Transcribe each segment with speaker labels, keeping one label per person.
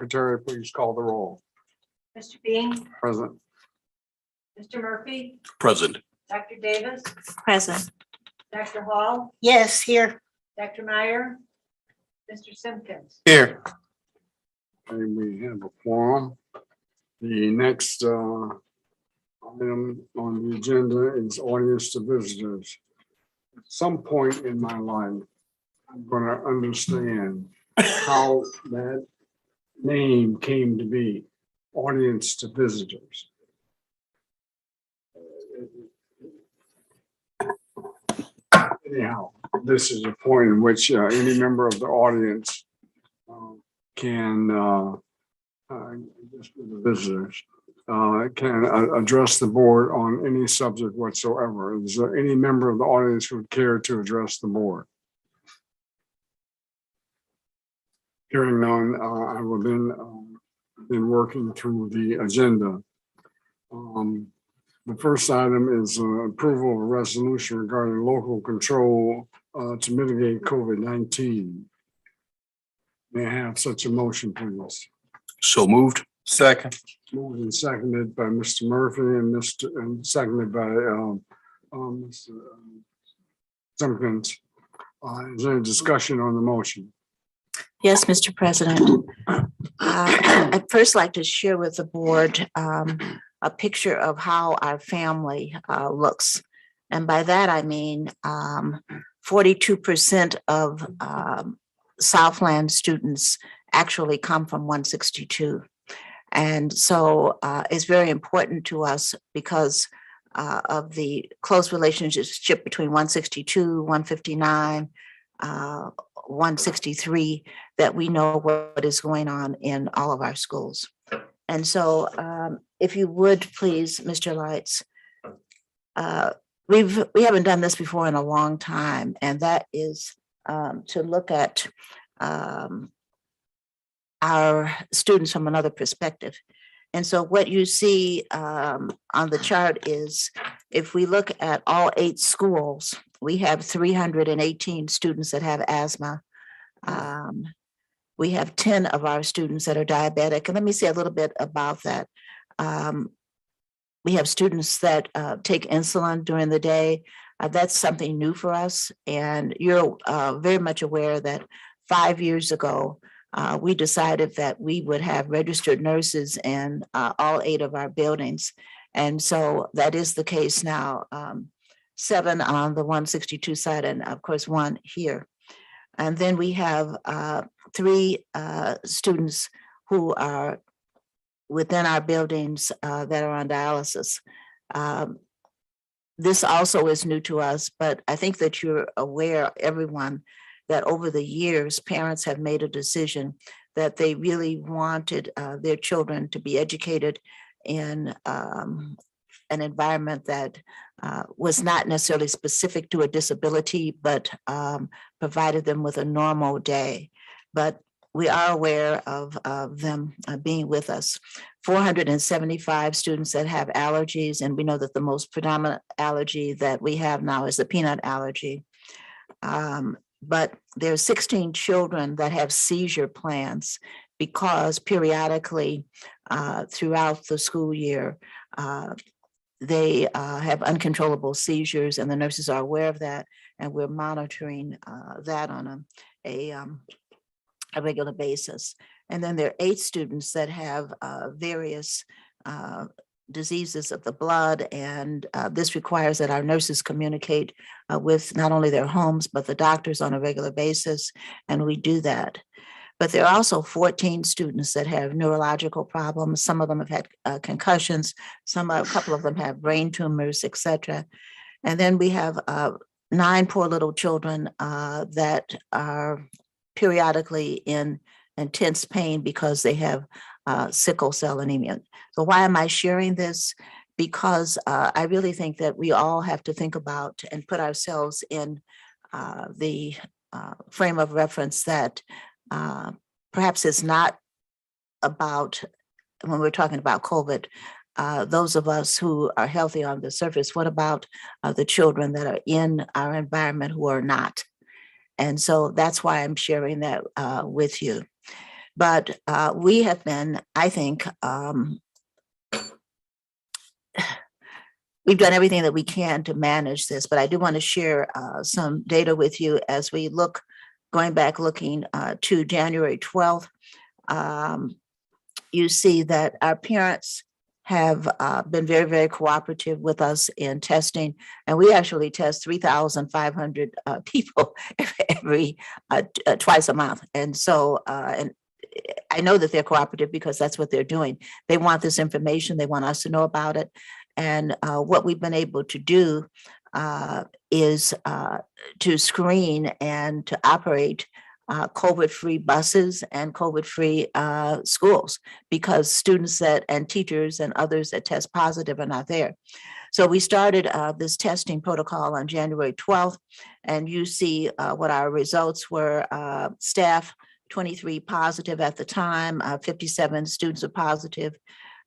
Speaker 1: Secretary please call the roll?
Speaker 2: Mr. Bean,
Speaker 1: Present.
Speaker 2: Mr. Murphy,
Speaker 3: Present.
Speaker 2: Dr. Davis,
Speaker 4: Present.
Speaker 2: Dr. Hall,
Speaker 4: Yes, here.
Speaker 2: Dr. Meyer, Mr. Simpkins.
Speaker 3: Here.
Speaker 1: And we have a quorum. The next item on the agenda is audience to visitors. At some point in my life, I'm gonna understand how that name came to be, audience to visitors. Anyhow, this is a point in which any member of the audience can, just for the visitors, can address the board on any subject whatsoever. Is there any member of the audience who would care to address the board? Hearing none, I will then working through the agenda. The first item is approval of a resolution regarding local control to mitigate COVID-19. May I have such a motion, please?
Speaker 3: So moved. Second.
Speaker 1: Moved and seconded by Mr. Murphy and seconded by Mr. Simpkins. Is there any discussion on the motion?
Speaker 4: Yes, Mr. President. I'd first like to share with the board a picture of how our family looks. And by that, I mean 42% of Southland students actually come from 162. And so it's very important to us because of the close relationship between 162, 159, 163, that we know what is going on in all of our schools. And so if you would please, Mr. Lights, we haven't done this before in a long time, and that is to look at our students from another perspective. And so what you see on the chart is, if we look at all 8 schools, we have 318 students that have asthma. We have 10 of our students that are diabetic. And let me say a little bit about that. We have students that take insulin during the day. That's something new for us. And you're very much aware that 5 years ago, we decided that we would have registered nurses in all 8 of our buildings. And so that is the case now. 7 on the 162 side, and of course 1 here. And then we have 3 students who are within our buildings that are on dialysis. This also is new to us, but I think that you're aware, everyone, that over the years, parents have made a decision that they really wanted their children to be educated in an environment that was not necessarily specific to a disability, but provided them with a normal day. But we are aware of them being with us. 475 students that have allergies, and we know that the most predominant allergy that we have now is the peanut allergy. But there are 16 children that have seizure plans because periodically throughout the school year, they have uncontrollable seizures, and the nurses are aware of that, and we're monitoring that on a regular basis. And then there are 8 students that have various diseases of the blood, and this requires that our nurses communicate with not only their homes, but the doctors on a regular basis, and we do that. But there are also 14 students that have neurological problems. Some of them have had concussions, a couple of them have brain tumors, etc. And then we have 9 poor little children that are periodically in intense pain because they have sickle cell anemia. So why am I sharing this? Because I really think that we all have to think about and put ourselves in the frame of reference that perhaps it's not about, when we're talking about COVID, those of us who are healthy on the surface, what about the children that are in our environment who are not? And so that's why I'm sharing that with you. But we have been, I think, we've done everything that we can to manage this, but I do want to share some data with you as we look, going back, looking to January 12th. You see that our parents have been very, very cooperative with us in testing. And we actually test 3,500 people every twice a month. And so, and I know that they're cooperative because that's what they're doing. They want this information. They want us to know about it. And what we've been able to do is to screen and to operate COVID-free buses and COVID-free schools, because students that and teachers and others that test positive are not there. So we started this testing protocol on January 12th, and you see what our results were. Staff 23 positive at the time, 57 students are positive.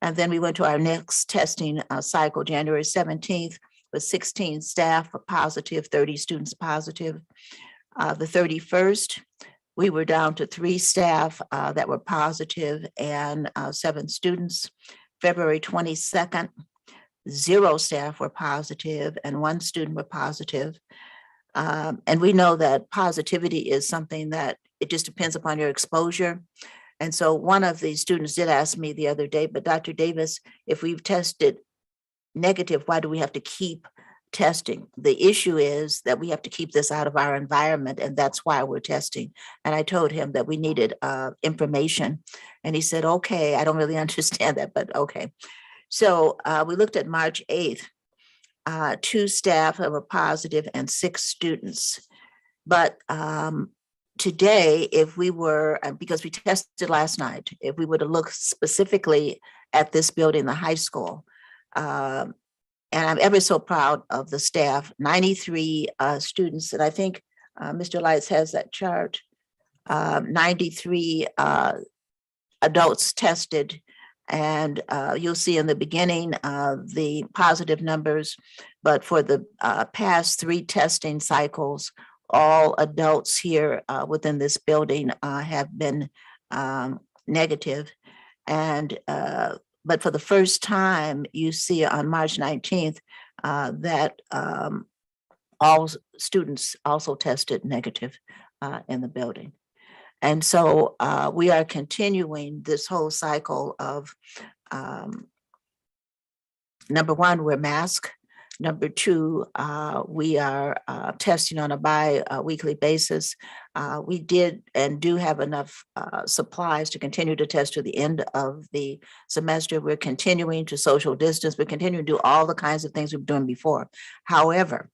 Speaker 4: And then we went to our next testing cycle, January 17th, with 16 staff positive, 30 students positive. The 31st, we were down to 3 staff that were positive and 7 students. February 22nd, 0 staff were positive and 1 student were positive. And we know that positivity is something that it just depends upon your exposure. And so one of the students did ask me the other day, but Dr. Davis, if we've tested negative, why do we have to keep testing? The issue is that we have to keep this out of our environment, and that's why we're testing. And I told him that we needed information. And he said, okay, I don't really understand that, but okay. So we looked at March 8th, 2 staff that were positive and 6 students. But today, if we were, because we tested last night, if we were to look specifically at this building, the high school, and I'm ever so proud of the staff, 93 students, and I think Mr. Lights has that chart, 93 adults tested, and you'll see in the beginning the positive numbers, but for the past 3 testing cycles, all adults here within this building have been negative. And but for the first time, you see on March 19th that all students also tested negative in the building. And so we are continuing this whole cycle of number 1, we're masked. Number 2, we are testing on a bi-weekly basis. We did and do have enough supplies to continue to test to the end of the semester. We're continuing to social distance. We're continuing to do all the kinds of things we've been doing before. However,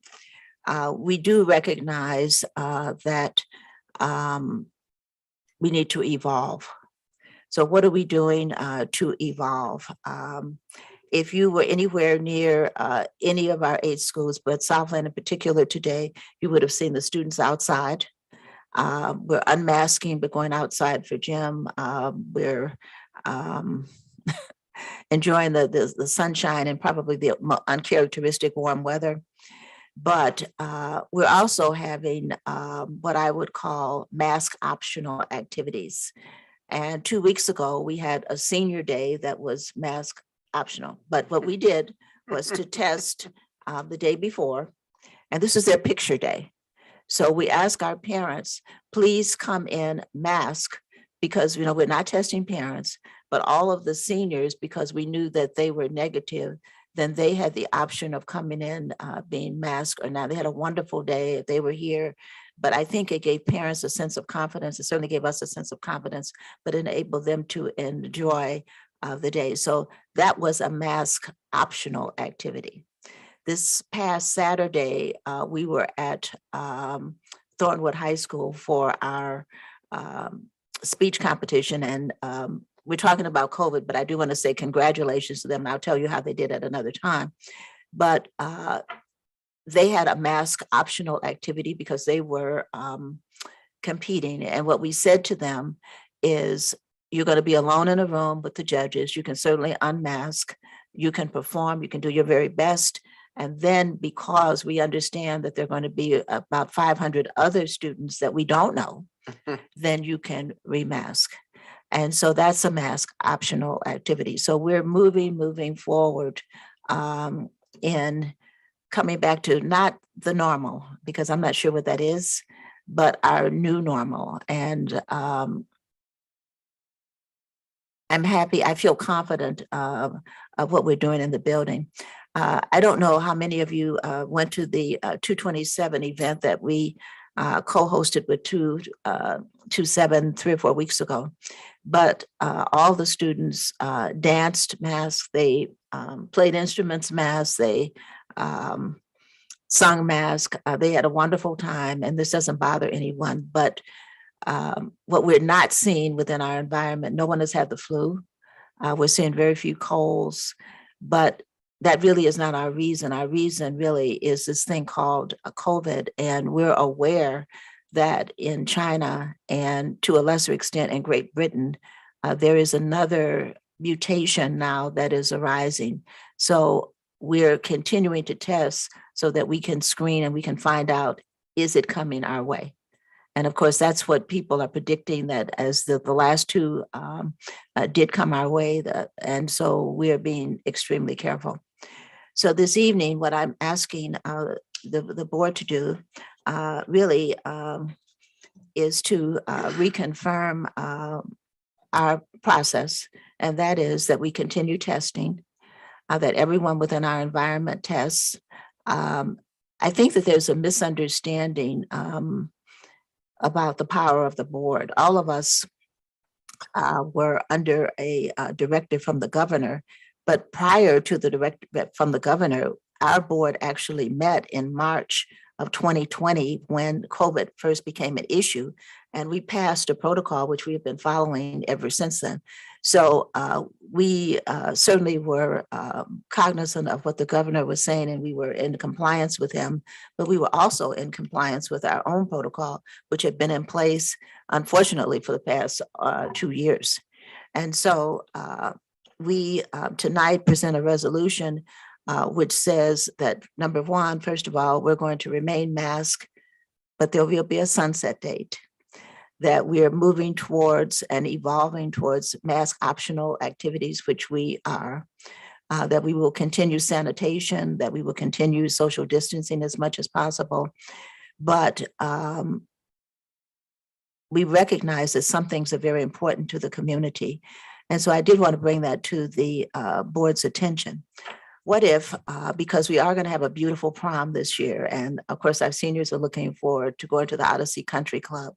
Speaker 4: we do recognize that we need to evolve. So what are we doing to evolve? If you were anywhere near any of our 8 schools, but Southland in particular today, you would have seen the students outside. We're unmasking, but going outside for gym. We're enjoying the sunshine and probably the uncharacteristic warm weather. But we're also having what I would call mask optional activities. And 2 weeks ago, we had a senior day that was mask optional. But what we did was to test the day before, and this is their picture day. So we ask our parents, please come in mask, because we're not testing parents, but all of the seniors, because we knew that they were negative, then they had the option of coming in being masked or not. They had a wonderful day. They were here. But I think it gave parents a sense of confidence. It certainly gave us a sense of confidence, but enabled them to enjoy the day. So that was a mask optional activity. This past Saturday, we were at Thornwood High School for our speech competition. And we're talking about COVID, but I do want to say congratulations to them. And I'll tell you how they did at another time. But they had a mask optional activity because they were competing. And what we said to them is, you're going to be alone in a room with the judges. You can certainly unmask. You can perform. You can do your very best. And then, because we understand that there are going to be about 500 other students that we don't know, then you can remask. And so that's a mask optional activity. So we're moving forward in coming back to not the normal, because I'm not sure what that is, but our new normal. And I'm happy, I feel confident of what we're doing in the building. I don't know how many of you went to the 227 event that we co-hosted with 227 3 or 4 weeks ago. But all the students danced masked, they played instruments masked, they sung mask. They had a wonderful time, and this doesn't bother anyone. But what we're not seeing within our environment, no one has had the flu. We're seeing very few colds, but that really is not our reason. Our reason really is this thing called COVID, and we're aware that in China and to a lesser extent in Great Britain, there is another mutation now that is arising. So we're continuing to test so that we can screen and we can find out, is it coming our way? And of course, that's what people are predicting, that as the last two did come our way, and so we're being extremely careful. So this evening, what I'm asking the board to do really is to reconfirm our process, and that is that we continue testing, that everyone within our environment tests. I think that there's a misunderstanding about the power of the board. All of us were under a directive from the governor, but prior to the directive from the governor, our board actually met in March of 2020 when COVID first became an issue, and we passed a protocol which we have been following ever since then. So we certainly were cognizant of what the governor was saying, and we were in compliance with him, but we were also in compliance with our own protocol, which had been in place, unfortunately, for the past 2 years. And so we tonight present a resolution which says that, number one, first of all, we're going to remain masked, but there will be a sunset date, that we are moving towards and evolving towards mask optional activities, which we are, that we will continue sanitation, that we will continue social distancing as much as possible. But we recognize that some things are very important to the community. And so I did want to bring that to the board's attention. What if, because we are going to have a beautiful prom this year, and of course our seniors are looking forward to going to the Odyssey Country Club.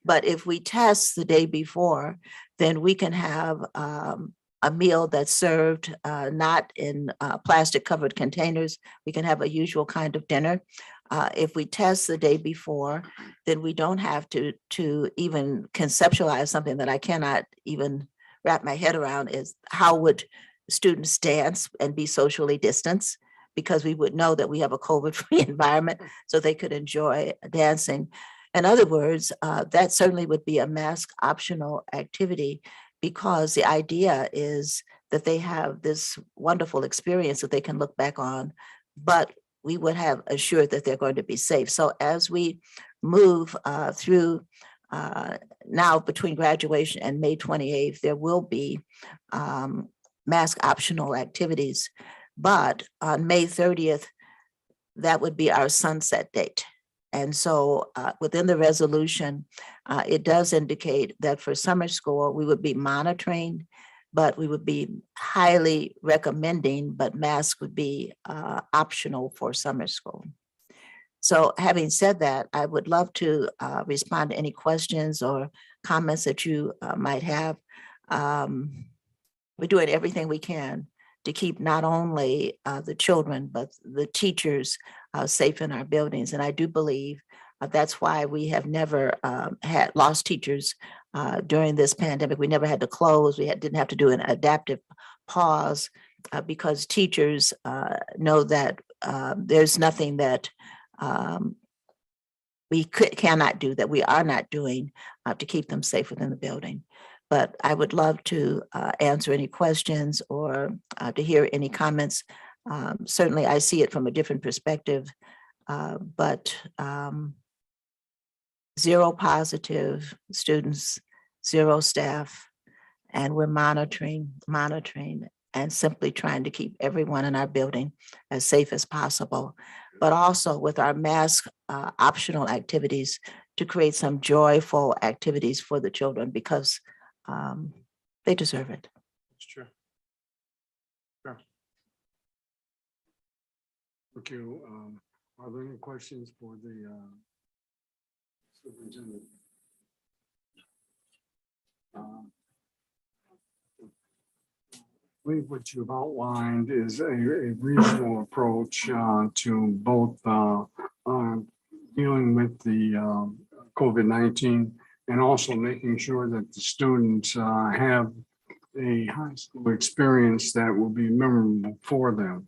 Speaker 4: But if we test the day before, then we can have a meal that's served not in plastic covered containers. We can have a usual kind of dinner. If we test the day before, then we don't have to even conceptualize something that I cannot even wrap my head around, is how would students dance and be socially distanced, because we would know that we have a COVID-free environment so they could enjoy dancing. In other words, that certainly would be a mask optional activity, because the idea is that they have this wonderful experience that they can look back on, but we would have assured that they're going to be safe. So as we move through now between graduation and May 28th, there will be mask optional activities, but on May 30th, that would be our sunset date. And so within the resolution, it does indicate that for summer school, we would be monitoring, but we would be highly recommending, but masks would be optional for summer school. So having said that, I would love to respond to any questions or comments that you might have. We're doing everything we can to keep not only the children, but the teachers safe in our buildings. And I do believe that's why we have never had lost teachers during this pandemic. We never had to close. We didn't have to do an adaptive pause because teachers know that there's nothing that we cannot do, that we are not doing to keep them safe within the building. But I would love to answer any questions or to hear any comments. Certainly, I see it from a different perspective, but 0 positive students, 0 staff, And we're monitoring, and simply trying to keep everyone in our building as safe as possible. But also with our mask optional activities to create some joyful activities for the children because they deserve it.
Speaker 3: That's true.
Speaker 1: Thank you. Are there any questions for the superintendent? I believe what you've outlined is a reasonable approach to both dealing with the COVID-19 and also making sure that the students have a high school experience that will be memorable for them.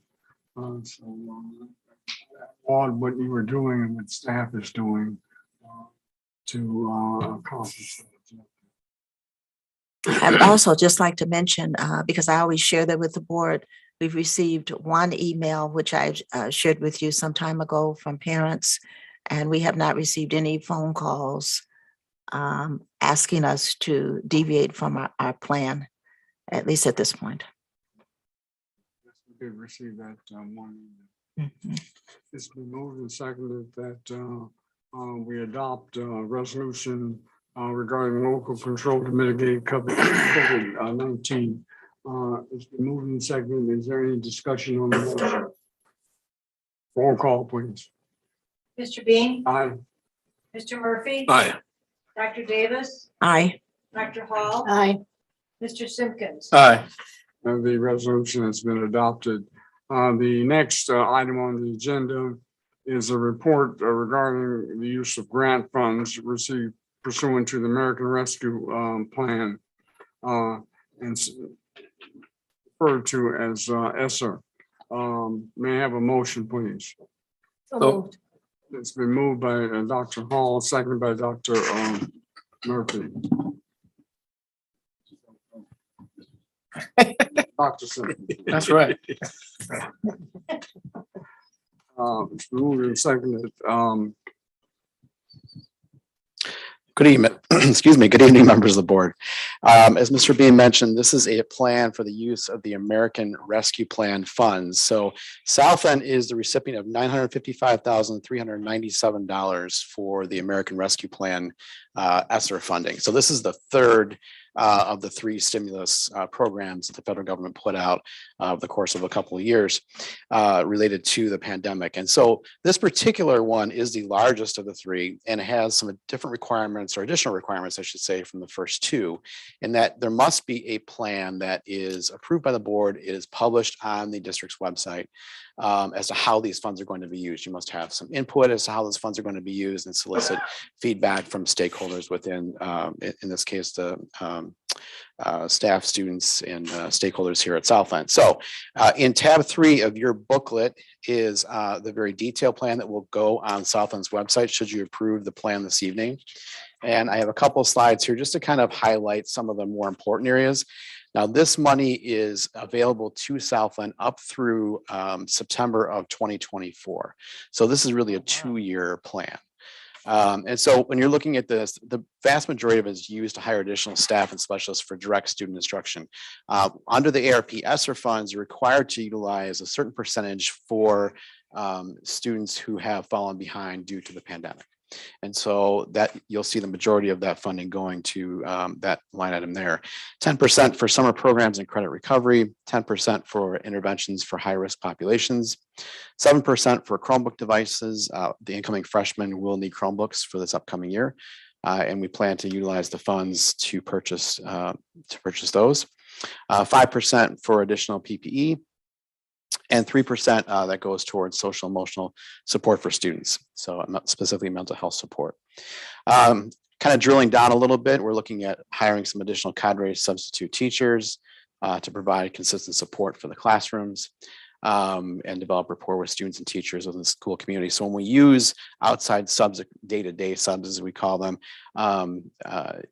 Speaker 1: Applaud what you were doing and what staff is doing to accomplish that.
Speaker 4: I'd also just like to mention, because I always share that with the board, we've received one email, which I shared with you some time ago from parents, and we have not received any phone calls asking us to deviate from our plan, at least at this point.
Speaker 1: We did receive that one.
Speaker 4: Mhm.
Speaker 1: It's been moved and seconded that we adopt a resolution regarding local control to mitigate COVID-19. It's been moved and seconded. Is there any discussion on the motion? Roll call, please.
Speaker 2: Mr. Bean,
Speaker 1: Aye.
Speaker 2: Mr. Murphy,
Speaker 3: Aye.
Speaker 2: Dr. Davis,
Speaker 4: Aye.
Speaker 2: Dr. Hall,
Speaker 4: Aye.
Speaker 2: Mr. Simpkins.
Speaker 3: Aye.
Speaker 1: The resolution has been adopted. The next item on the agenda is a report regarding the use of grant funds received pursuant to the American Rescue Plan and referred to as ESSER. May I have a motion, please?
Speaker 2: So
Speaker 3: So-
Speaker 2: moved.
Speaker 1: It's been moved by Dr. Hall, seconded by Dr. Murphy. Dr. Simpson.
Speaker 3: That's right.
Speaker 1: It's moved and seconded.
Speaker 5: Good evening, excuse me, good evening, members of the board. As Mr. Bean mentioned, this is a plan for the use of the American Rescue Plan funds. So Southland is the recipient of $955,397 for the American Rescue Plan ESSER funding. So this is the third of the three stimulus programs that the federal government put out over the course of a couple of years related to the pandemic. And so this particular one is the largest of the three, and it has some different requirements, or additional requirements, I should say, from the first two, in that there must be a plan that is approved by the board. It is published on the district's website as to how these funds are going to be used. You must have some input as to how those funds are going to be used and solicit feedback from stakeholders within, in this case, the staff, students, and stakeholders here at Southland. So in tab 3 of your booklet is the very detailed plan that will go on Southland's website should you approve the plan this evening. And I have a couple of slides here just to kind of highlight some of the more important areas. Now, this money is available to Southland up through September of 2024. So this is really a 2-year plan. And so when you're looking at this, the vast majority of it is used to hire additional staff and specialists for direct student instruction. Under the ARP ESSER funds, you're required to utilize a certain percentage for students who have fallen behind due to the pandemic. And so that you'll see the majority of that funding going to that line item there. 10% for summer programs and credit recovery, 10% for interventions for high-risk populations, 7% for Chromebook devices. The incoming freshmen will need Chromebooks for this upcoming year. And we plan to utilize the funds to purchase those. 5% for additional PPE. And 3% that goes towards social emotional support for students. So specifically mental health support. Kind of drilling down a little bit, we're looking at hiring some additional cadre substitute teachers to provide consistent support for the classrooms and develop rapport with students and teachers within the school community. So when we use outside subs, day-to-day subs, as we call them,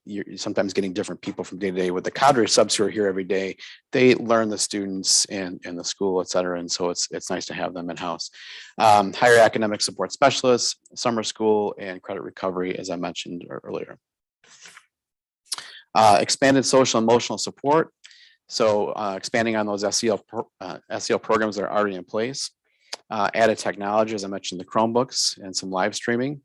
Speaker 5: you're sometimes getting different people from day to day. With the cadre subs who are here every day, they learn the students and the school, et cetera. And so it's nice to have them in-house. Higher academic support specialists, summer school, and credit recovery, as I mentioned earlier. Expanded social emotional support. So expanding on those SEL programs that are already in place. Added technology, as I mentioned, the Chromebooks and some live streaming,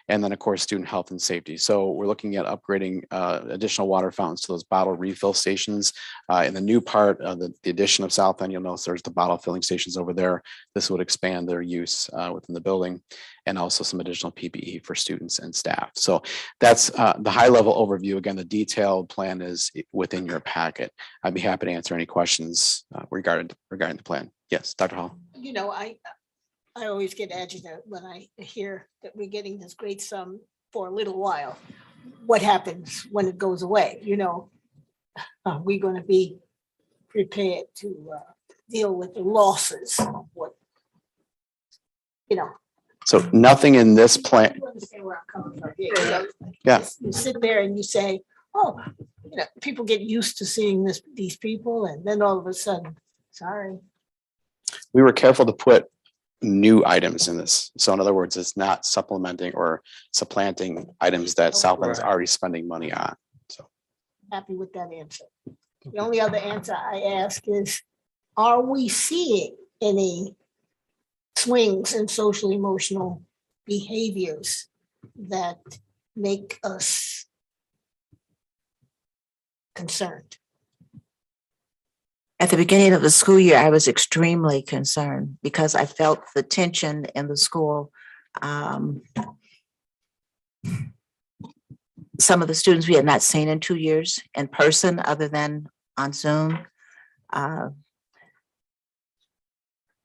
Speaker 5: and then of course, student health and safety. So we're looking at upgrading additional water fountains to those bottle refill stations. In the new part of the addition of Southland, you'll notice there's the bottle filling stations over there. This would expand their use within the building, and also some additional PPE for students and staff. So that's the high level overview. Again, the detailed plan is within your packet. I'd be happy to answer any questions regarding the plan. Yes, Dr. Hall.
Speaker 6: You know, I always get agitated when I hear that we're getting this great sum for a little while. What happens when it goes away? You know, are we going to be prepared to deal with the losses? What, you know.
Speaker 5: So nothing in this plan.
Speaker 6: You understand where I'm coming from. Yeah.
Speaker 5: Yeah.
Speaker 6: You sit there and you say, oh, you know, people get used to seeing these people, and then all of a sudden, sorry.
Speaker 5: We were careful to put new items in this. So in other words, it's not supplementing or supplanting items that Southland's already spending money on. So
Speaker 6: Happy with that answer. The only other answer I ask is, are we seeing any swings in social emotional behaviors that make us concerned?
Speaker 4: At the beginning of the school year, I was extremely concerned because I felt the tension in the school. Some of the students we had not seen in 2 years in person other than on Zoom.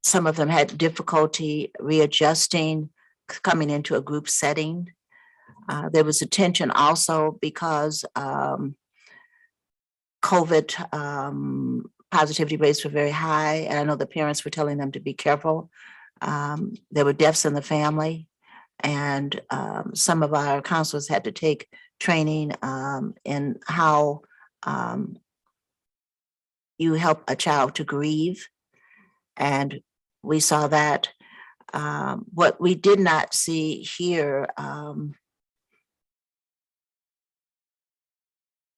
Speaker 4: Some of them had difficulty readjusting, coming into a group setting. There was a tension also because COVID positivity rates were very high, and I know the parents were telling them to be careful. There were deaths in the family, and some of our counselors had to take training in how you help a child to grieve, and we saw that. What we did not see here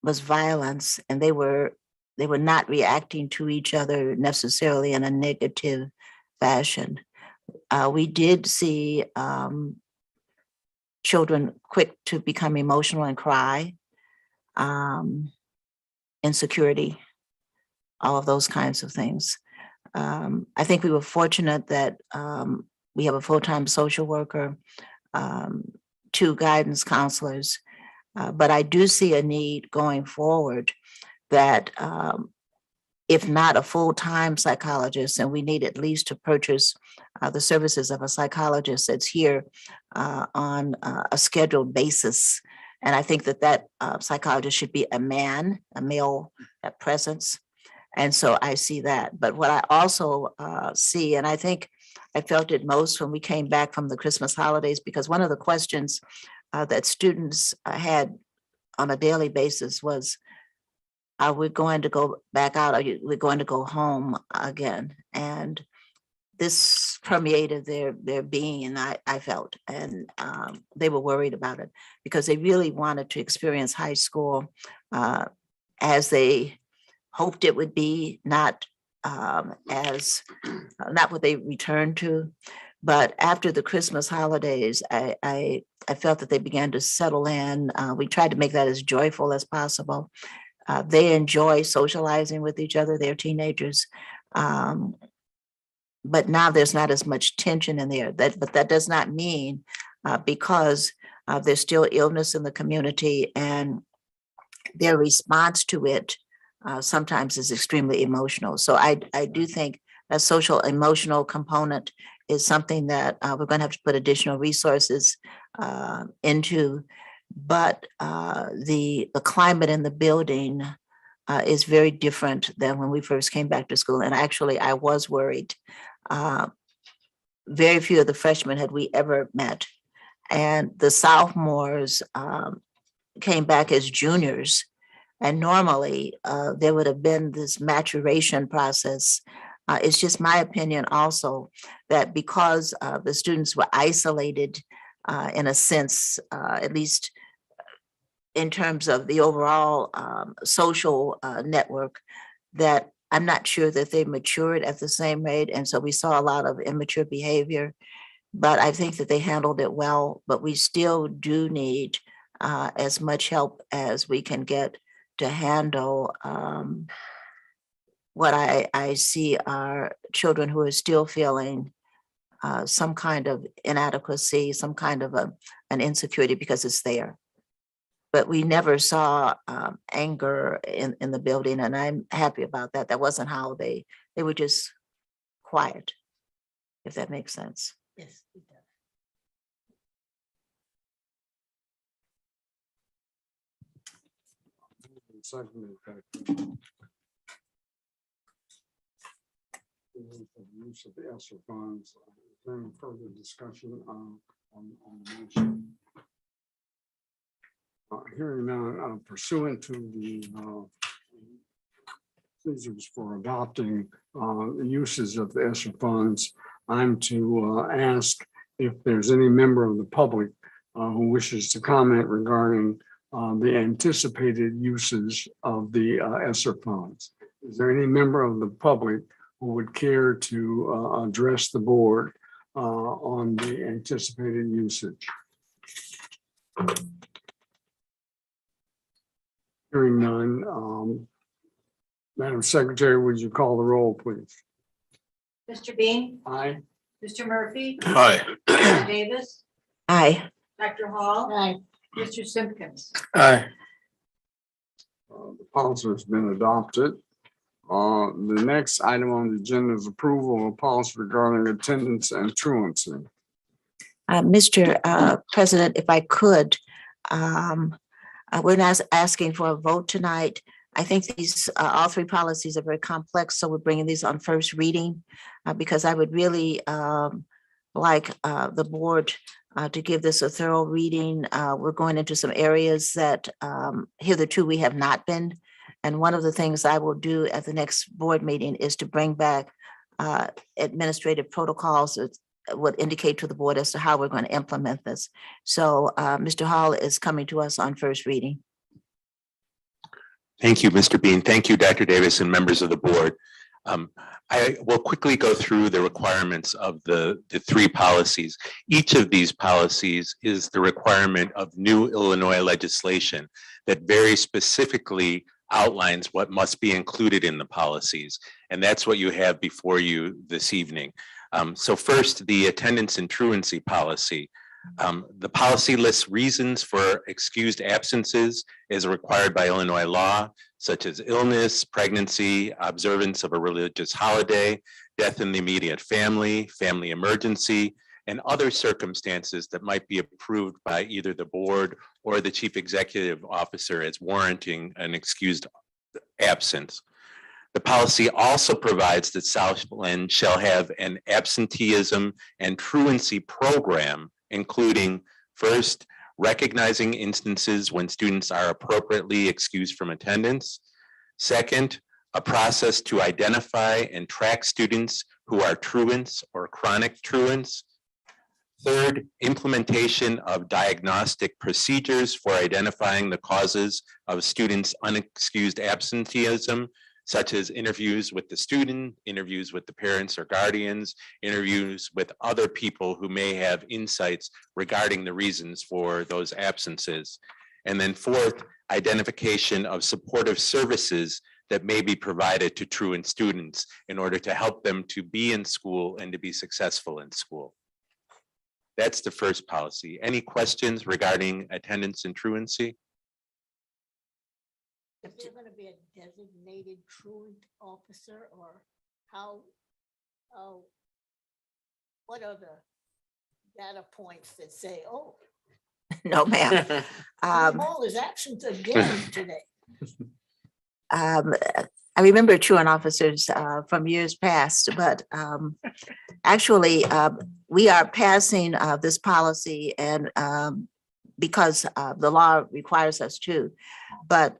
Speaker 4: was violence, and they were not reacting to each other necessarily in a negative fashion. We did see children quick to become emotional and cry, insecurity, all of those kinds of things. I think we were fortunate that we have a full-time social worker, 2 guidance counselors, but I do see a need going forward that if not a full-time psychologist, and we need at least to purchase the services of a psychologist that's here on a scheduled basis. And I think that psychologist should be a male presence. And so I see that. But what I also see, and I think I felt it most when we came back from the Christmas holidays, because one of the questions that students had on a daily basis was, are we going to go back out? Are we going to go home again? And this permeated their being, and I felt, and they were worried about it because they really wanted to experience high school as they hoped it would be, not not what they returned to. But after the Christmas holidays, I felt that they began to settle in. We tried to make that as joyful as possible. They enjoy socializing with each other. They're teenagers. But now there's not as much tension in there. But that does not mean because there's still illness in the community, and their response to it sometimes is extremely emotional. So I do think a social emotional component is something that we're going to have to put additional resources into. But the climate in the building is very different than when we first came back to school. And actually, I was worried. Very few of the freshmen had we ever met. And the sophomores came back as juniors. And normally, there would have been this maturation process. It's just my opinion also that because the students were isolated in a sense, at least in terms of the overall social network, that I'm not sure that they matured at the same rate. And so we saw a lot of immature behavior. But I think that they handled it well, but we still do need as much help as we can get to handle what I see are children who are still feeling some kind of inadequacy, some kind of an insecurity because it's there. But we never saw anger in the building, and I'm happy about that. That wasn't how they were just quiet, if that makes sense.
Speaker 6: Yes, it does.
Speaker 1: Seconded that. The use of the ESSER funds. Is there any further discussion on the motion? Hearing none, pursuant to the procedures for adopting the uses of the ESSER funds, I'm to ask if there's any member of the public who wishes to comment regarding the anticipated uses of the ESSER funds. Is there any member of the public who would care to address the board on the anticipated usage? Hearing none, Madam Secretary, would you call the roll, please?
Speaker 2: Mr. Bean,
Speaker 1: Aye.
Speaker 2: Mr. Murphy,
Speaker 3: Aye.
Speaker 2: Dr. Davis,
Speaker 4: Aye.
Speaker 2: Dr. Hall,
Speaker 6: Aye.
Speaker 2: Mr. Simpkins.
Speaker 3: Aye.
Speaker 1: The policy has been adopted. The next item on the agenda is approval of policy regarding attendance and truancy.
Speaker 4: Mr. President, if I could, we're not asking for a vote tonight. I think these, all three policies are very complex, so we're bringing these on first reading because I would really like the board to give this a thorough reading. We're going into some areas that hitherto we have not been. And one of the things I will do at the next board meeting is to bring back administrative protocols that would indicate to the board as to how we're going to implement this. So Mr. Hall is coming to us on first reading.
Speaker 7: Thank you, Mr. Bean. Thank you, Dr. Davis and members of the board. I will quickly go through the requirements of the three policies. Each of these policies is the requirement of new Illinois legislation that very specifically outlines what must be included in the policies. And that's what you have before you this evening. So first, the attendance and truancy policy. The policy lists reasons for excused absences as required by Illinois law, such as illness, pregnancy, observance of a religious holiday, death in the immediate family, family emergency, and other circumstances that might be approved by either the board or the chief executive officer as warranting an excused absence. The policy also provides that Southland shall have an absenteeism and truancy program, including first, recognizing instances when students are appropriately excused from attendance. Second, a process to identify and track students who are truants or chronic truants. Third, implementation of diagnostic procedures for identifying the causes of students' unexcused absenteeism, such as interviews with the student, interviews with the parents or guardians, interviews with other people who may have insights regarding the reasons for those absences. And then fourth, identification of supportive services that may be provided to truant students in order to help them to be in school and to be successful in school. That's the first policy. Any questions regarding attendance and truancy?
Speaker 6: Is there going to be a designated truant officer, or how, what are the data points that say, oh,
Speaker 4: No, ma'am.
Speaker 6: Hall is absent again today?
Speaker 4: I remember truant officers from years past, but actually we are passing this policy and because the law requires us to, but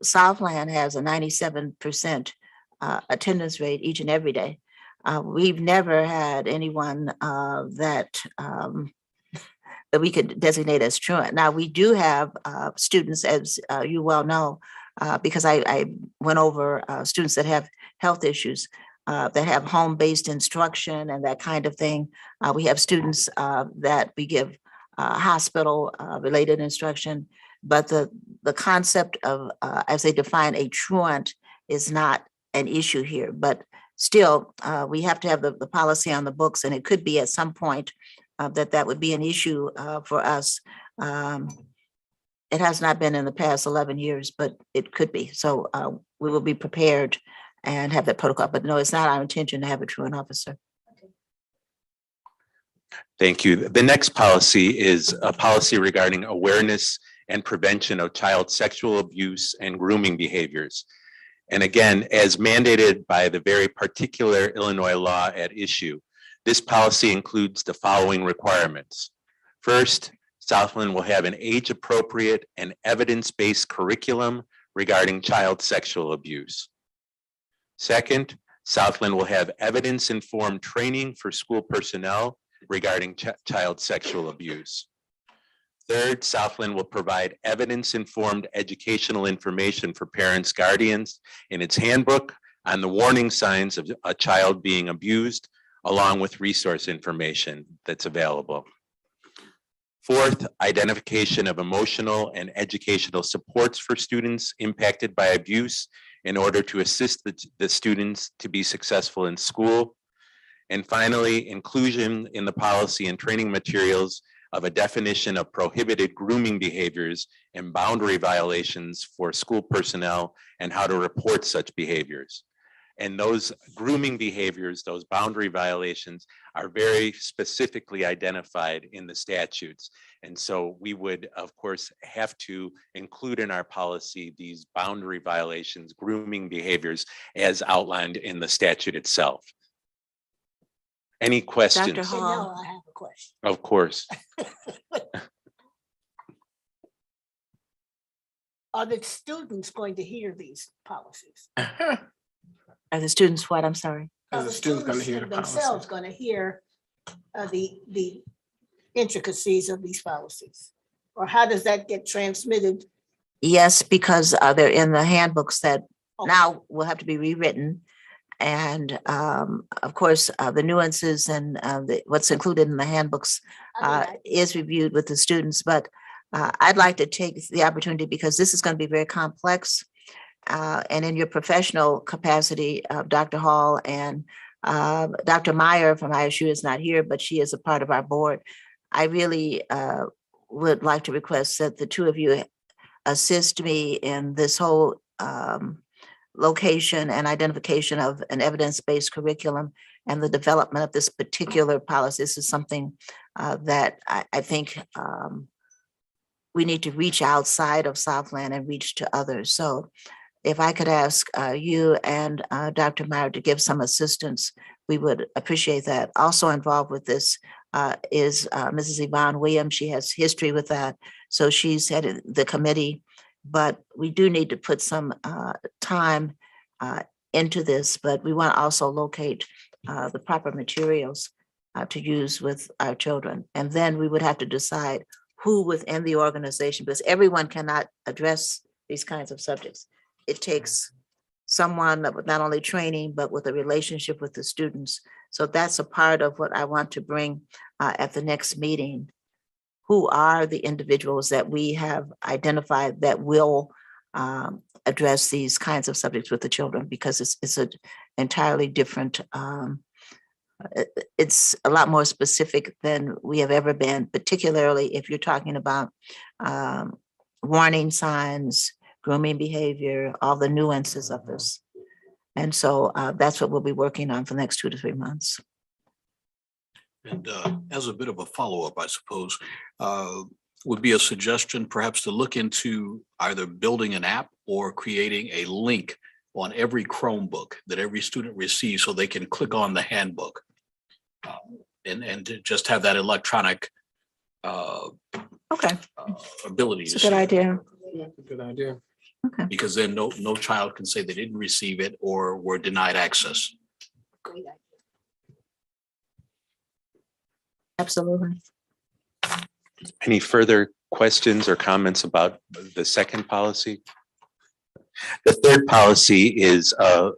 Speaker 4: Southland has a 97% attendance rate each and every day. We've never had anyone that that we could designate as truant. Now, we do have students, as you well know, because I went over students that have health issues, that have home-based instruction and that kind of thing. We have students that we give hospital related instruction, but the concept of, as they define a truant, is not an issue here. But still, we have to have the policy on the books, and it could be at some point that would be an issue for us. It has not been in the past 11 years, but it could be. So we will be prepared and have that protocol. But no, it's not our intention to have a truant officer.
Speaker 7: Thank you. The next policy is a policy regarding awareness and prevention of child sexual abuse and grooming behaviors. And again, as mandated by the very particular Illinois law at issue, this policy includes the following requirements. First, Southland will have an age-appropriate and evidence-based curriculum regarding child sexual abuse. Second, Southland will have evidence-informed training for school personnel regarding child sexual abuse. Third, Southland will provide evidence-informed educational information for parents, guardians in its handbook on the warning signs of a child being abused, along with resource information that's available. Fourth, identification of emotional and educational supports for students impacted by abuse in order to assist the students to be successful in school. And finally, inclusion in the policy and training materials of a definition of prohibited grooming behaviors and boundary violations for school personnel and how to report such behaviors. And those grooming behaviors, those boundary violations, are very specifically identified in the statutes. And so we would, of course, have to include in our policy these boundary violations, grooming behaviors, as outlined in the statute itself. Any questions?
Speaker 4: Dr.
Speaker 6: And
Speaker 4: Hall.
Speaker 6: now I have a question.
Speaker 7: Of course.
Speaker 6: Are the students going to hear these policies?
Speaker 4: Are the students what? I'm sorry.
Speaker 6: Are the students themselves going to hear the intricacies of these policies? Or how does that get transmitted?
Speaker 4: Yes, because they're in the handbooks that
Speaker 6: Okay.
Speaker 4: now will have to be rewritten. And of course, the nuances and what's included in the handbooks is reviewed with the students. But I'd like to take the opportunity, because this is going to be very complex. And in your professional capacity, Dr. Hall and Dr. Meyer from ISU is not here, but she is a part of our board. I really would like to request that the two of you assist me in this whole location and identification of an evidence-based curriculum and the development of this particular policy. This is something that I think we need to reach outside of Southland and reach to others. So if I could ask you and Dr. Meyer to give some assistance, we would appreciate that. Also involved with this is Mrs. Yvonne Williams. She has history with that. So she's headed the committee, but we do need to put some time into this, but we want to also locate the proper materials to use with our children. And then we would have to decide who within the organization, because everyone cannot address these kinds of subjects. It takes someone with not only training, but with a relationship with the students. So that's a part of what I want to bring at the next meeting. Who are the individuals that we have identified that will address these kinds of subjects with the children? Because it's an entirely different, it's a lot more specific than we have ever been, particularly if you're talking about warning signs, grooming behavior, all the nuances of this. And so that's what we'll be working on for the next 2 to 3 months.
Speaker 3: And as a bit of a follow-up, I suppose, would be a suggestion perhaps to look into either building an app or creating a link on every Chromebook that every student receives so they can click on the handbook and to just have that electronic
Speaker 4: Okay,
Speaker 3: ability.
Speaker 4: it's a good idea.
Speaker 1: Good idea.
Speaker 4: Okay,
Speaker 3: Because then no child can say they didn't receive it or were denied access.
Speaker 6: Great idea.
Speaker 4: absolutely.
Speaker 7: Any further questions or comments about the second policy? The third policy is a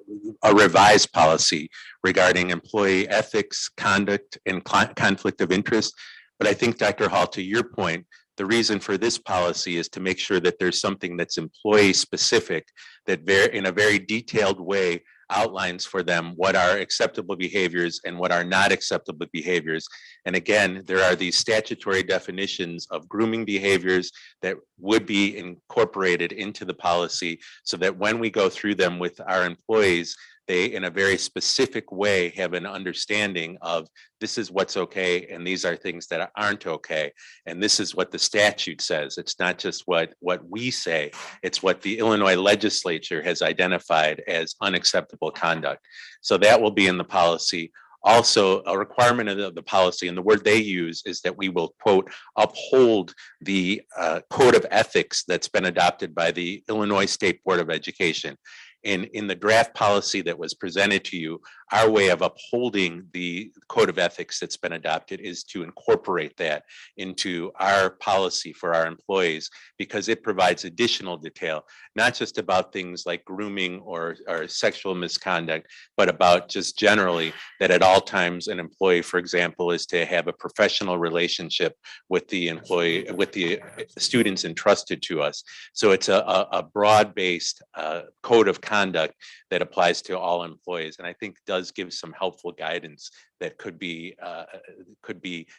Speaker 7: revised policy regarding employee ethics, conduct, and conflict of interest. But I think, Dr. Hall, to your point, the reason for this policy is to make sure that there's something that's employee specific, that in a very detailed way outlines for them what are acceptable behaviors and what are not acceptable behaviors. And again, there are these statutory definitions of grooming behaviors that would be incorporated into the policy so that when we go through them with our employees, they, in a very specific way, have an understanding of this is what's okay and these are things that aren't okay. And this is what the statute says. It's not just what we say, it's what the Illinois legislature has identified as unacceptable conduct. So that will be in the policy. Also, a requirement of the policy, and the word they use is that we will, quote, uphold the code of ethics that's been adopted by the Illinois State Board of Education. In the draft policy that was presented to you, our way of upholding the code of ethics that's been adopted is to incorporate that into our policy for our employees, because it provides additional detail, not just about things like grooming or sexual misconduct, but about just generally that at all times an employee, for example, is to have a professional relationship with the employee, with the students entrusted to us. So it's a broad-based code of conduct that applies to all employees, and I think does give some helpful guidance that could be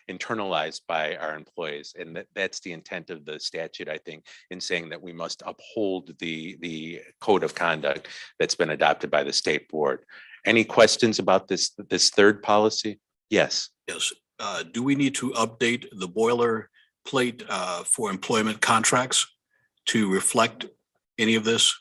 Speaker 7: internalized by our employees, and that's the intent of the statute, I think, in saying that we must uphold the code of conduct that's been adopted by the state board. Any questions about this third policy? Yes.
Speaker 3: Yes. Do we need to update the boilerplate for employment contracts to reflect any of this?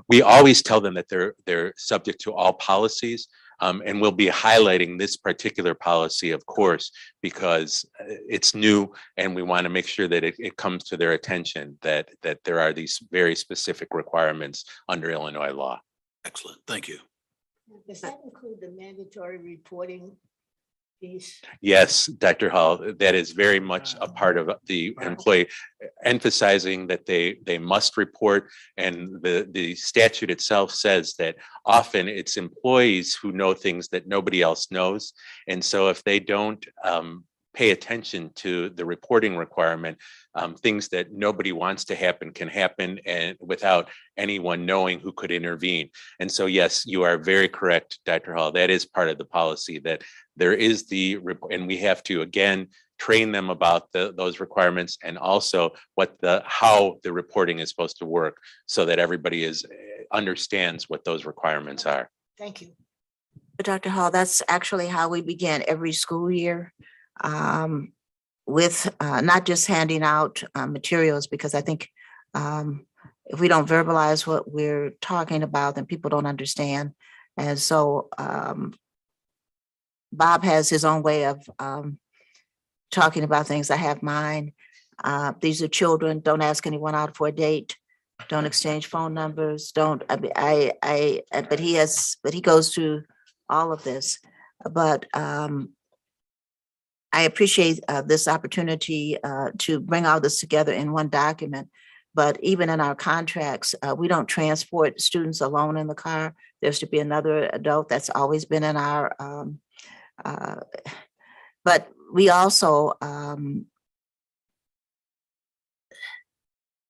Speaker 7: We always tell them that they're subject to all policies, and we'll be highlighting this particular policy, of course, because it's new, and we want to make sure that it comes to their attention that there are these very specific requirements under Illinois law.
Speaker 3: Excellent. Thank you.
Speaker 6: Does that include the mandatory reporting piece?
Speaker 7: Yes, Dr. Hall, that is very much a part of the employee, emphasizing that they must report, and the statute itself says that often it's employees who know things that nobody else knows. And so if they don't pay attention to the reporting requirement, things that nobody wants to happen can happen, and without anyone knowing who could intervene. And so, yes, you are very correct, Dr. Hall. That is part of the policy, that there is and we have to, again, train them about those requirements, and also how the reporting is supposed to work, so that everybody understands what those requirements are.
Speaker 6: Thank you.
Speaker 4: But Dr. Hall, that's actually how we begin every school year, with not just handing out materials, because I think if we don't verbalize what we're talking about, then people don't understand. And so Bob has his own way of talking about things. I have mine. These are children. Don't ask anyone out for a date. Don't exchange phone numbers. But he goes through all of this. But I appreciate this opportunity to bring all this together in one document. But even in our contracts, we don't transport students alone in the car. There's to be another adult. That's always been in our, but we also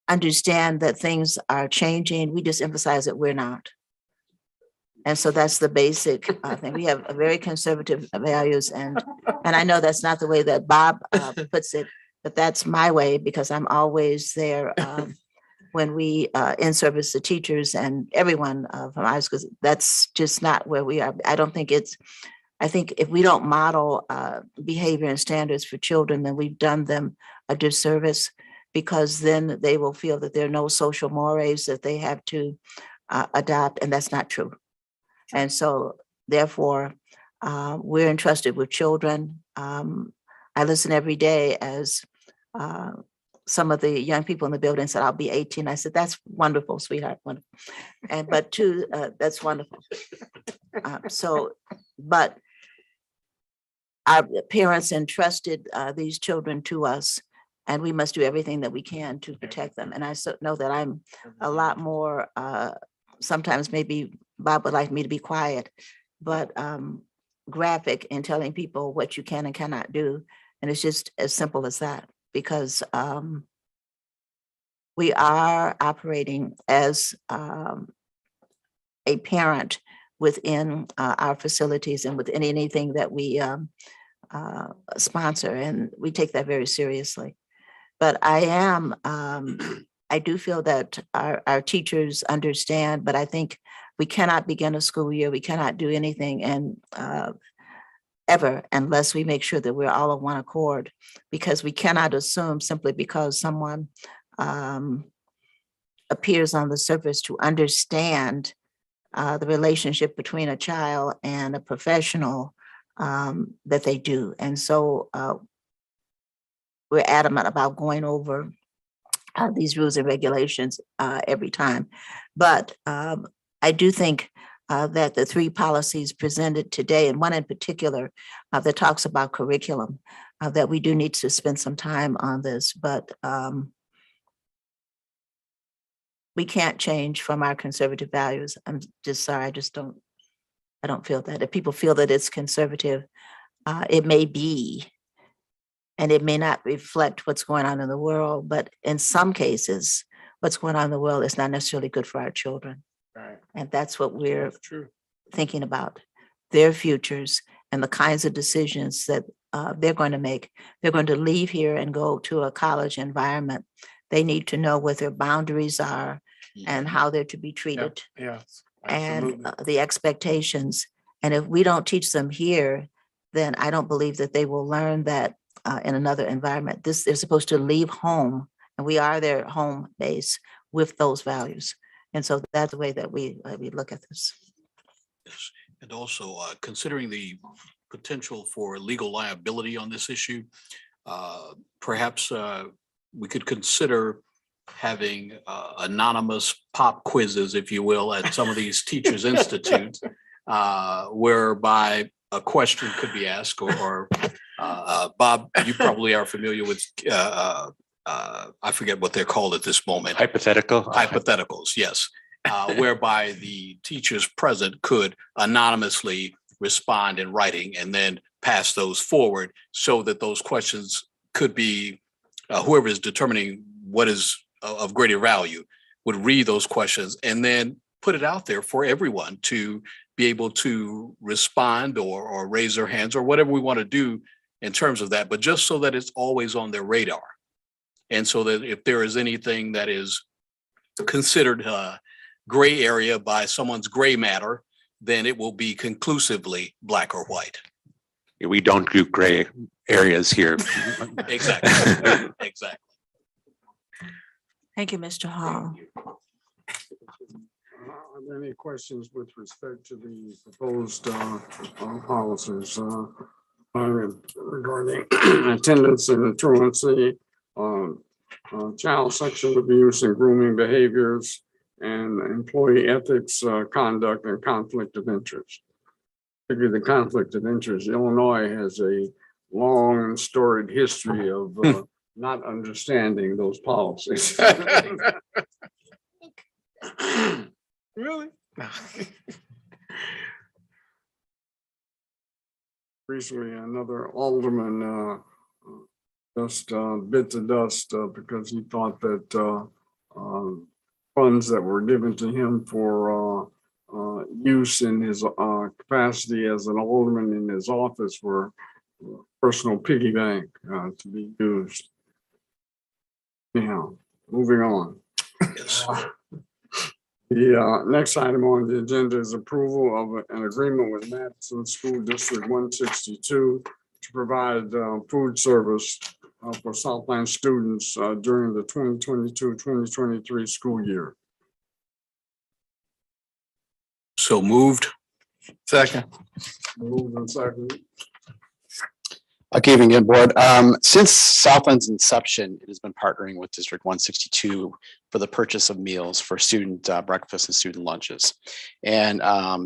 Speaker 4: understand that things are changing. We just emphasize that we're not. And so that's the basic thing. We have a very conservative values, and I know that's not the way that Bob puts it, but that's my way, because I'm always there when we in service to teachers and everyone from our schools. That's just not where we are. I think if we don't model behavior and standards for children, then we've done them a disservice, because then they will feel that there are no social mores that they have to adopt, and that's not true. And so therefore, we're entrusted with children. I listen every day as some of the young people in the building said, I'll be 18. I said, that's wonderful, sweetheart. Wonderful. But two, that's wonderful. But our parents entrusted these children to us, and we must do everything that we can to protect them. And I know that I'm a lot more, sometimes maybe Bob would like me to be quiet, but graphic in telling people what you can and cannot do. And it's just as simple as that, because we are operating as a parent within our facilities and within anything that we sponsor, and we take that very seriously. But I do feel that our teachers understand, but I think we cannot begin a school year, we cannot do anything and ever unless we make sure that we're all on one accord, because we cannot assume simply because someone appears on the surface to understand the relationship between a child and a professional that they do. And so we're adamant about going over these rules and regulations every time. But I do think that the three policies presented today, and one in particular that talks about curriculum, that we do need to spend some time on this, but we can't change from our conservative values. I'm just sorry, I don't feel that. If people feel that it's conservative, it may be, and it may not reflect what's going on in the world, but in some cases, what's going on in the world is not necessarily good for our children.
Speaker 1: Right.
Speaker 4: And that's what we're
Speaker 1: True.
Speaker 4: thinking about, their futures and the kinds of decisions that they're going to make. They're going to leave here and go to a college environment. They need to know what their boundaries are and how they're to be treated.
Speaker 1: Yes.
Speaker 4: And the expectations. And if we don't teach them here, then I don't believe that they will learn that in another environment. They're supposed to leave home, and we are their home base with those values. And so that's the way that we look at this.
Speaker 3: Yes. And also considering the potential for legal liability on this issue, perhaps we could consider having anonymous pop quizzes, if you will, at some of these teachers' institutes, whereby a question could be asked, or Bob, you probably are familiar with, I forget what they're called at this moment.
Speaker 7: Hypothetical?
Speaker 3: Hypotheticals, yes, whereby the teachers present could anonymously respond in writing and then pass those forward, so that those questions could be, whoever is determining what is of greater value would read those questions and then put it out there for everyone to be able to respond or raise their hands or whatever we want to do in terms of that, but just so that it's always on their radar. And so that if there is anything that is considered gray area by someone's gray matter, then it will be conclusively black or white.
Speaker 7: We don't do gray areas here.
Speaker 3: Exactly. Exactly.
Speaker 4: Thank you, Mr. Hall.
Speaker 1: Are there any questions with respect to the proposed policies regarding attendance and truancy, child sexual abuse and grooming behaviors, and employee ethics, conduct, and conflict of interest? Particularly the conflict of interest. Illinois has a long and storied history of not understanding those policies.
Speaker 8: Really?
Speaker 1: Recently, another alderman just bit the dust because he thought that funds that were given to him for use in his capacity as an alderman in his office were personal piggy bank to be used. Anyhow, moving on.
Speaker 3: Yes.
Speaker 1: The next item on the agenda is approval of an agreement with Madison School District 162 to provide food service for Southland students during the 2022-2023 school year.
Speaker 3: So moved.
Speaker 8: Second.
Speaker 1: Moved and seconded.
Speaker 5: Good evening, again, board. Since Southland's inception, it has been partnering with District 162 for the purchase of meals for student breakfast and student lunches. And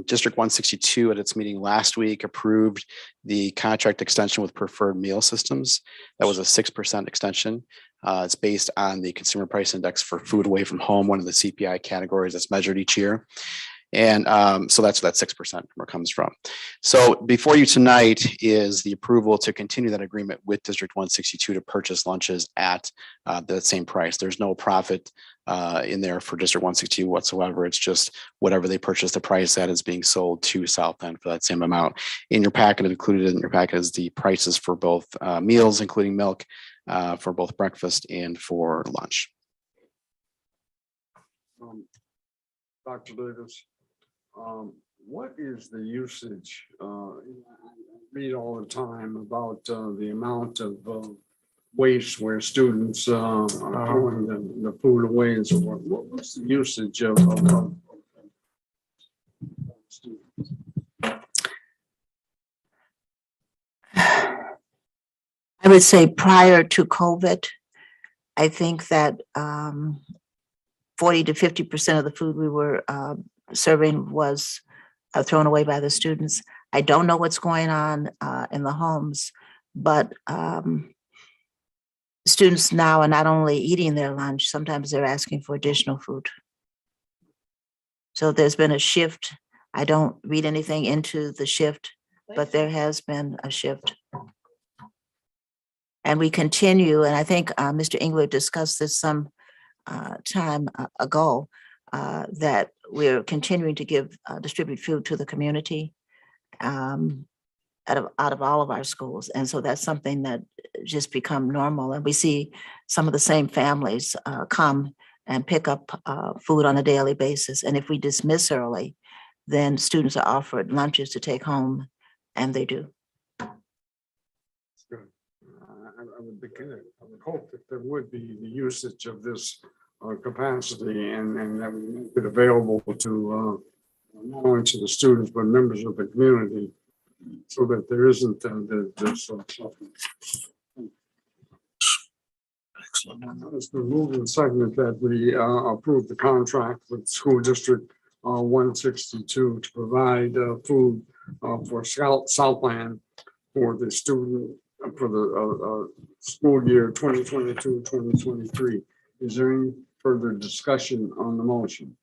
Speaker 5: District 162 at its meeting last week approved the contract extension with Preferred Meal Systems. That was a 6% extension. It's based on the Consumer Price Index for food away from home, one of the CPI categories that's measured each year. And so that's where that 6% number comes from. So before you tonight is the approval to continue that agreement with District 162 to purchase lunches at the same price. There's no profit in there for District 162 whatsoever. It's just whatever they purchase the price at is being sold to Southland for that same amount. In your packet, included in your packet is the prices for both meals, including milk, for both breakfast and for lunch.
Speaker 1: Dr. Davis, what is the usage? I read all the time about the amount of waste where students are throwing the food away and so forth. What's the usage of students?
Speaker 4: I would say prior to COVID, I think that 40 to 50% of the food we were serving was thrown away by the students. I don't know what's going on in the homes, but students now are not only eating their lunch, sometimes they're asking for additional food. So there's been a shift. I don't read anything into the shift, but there has been a shift. And we continue, and I think Mr. Engler discussed this some time ago, that we're continuing to distribute food to the community out of all of our schools. And so that's something that just become normal. And we see some of the same families come and pick up food on a daily basis. And if we dismiss early, then students are offered lunches to take home, and they do.
Speaker 1: Good. I would begin it. I would hope that there would be the usage of this capacity and that we make it available to not only to the students, but members of the community, so that there isn't this
Speaker 3: Excellent.
Speaker 1: It's been moved and seconded that we approve the contract with School District 162 to provide food for Southland for the student for the school year 2022-2023. Is there any further discussion on the motion?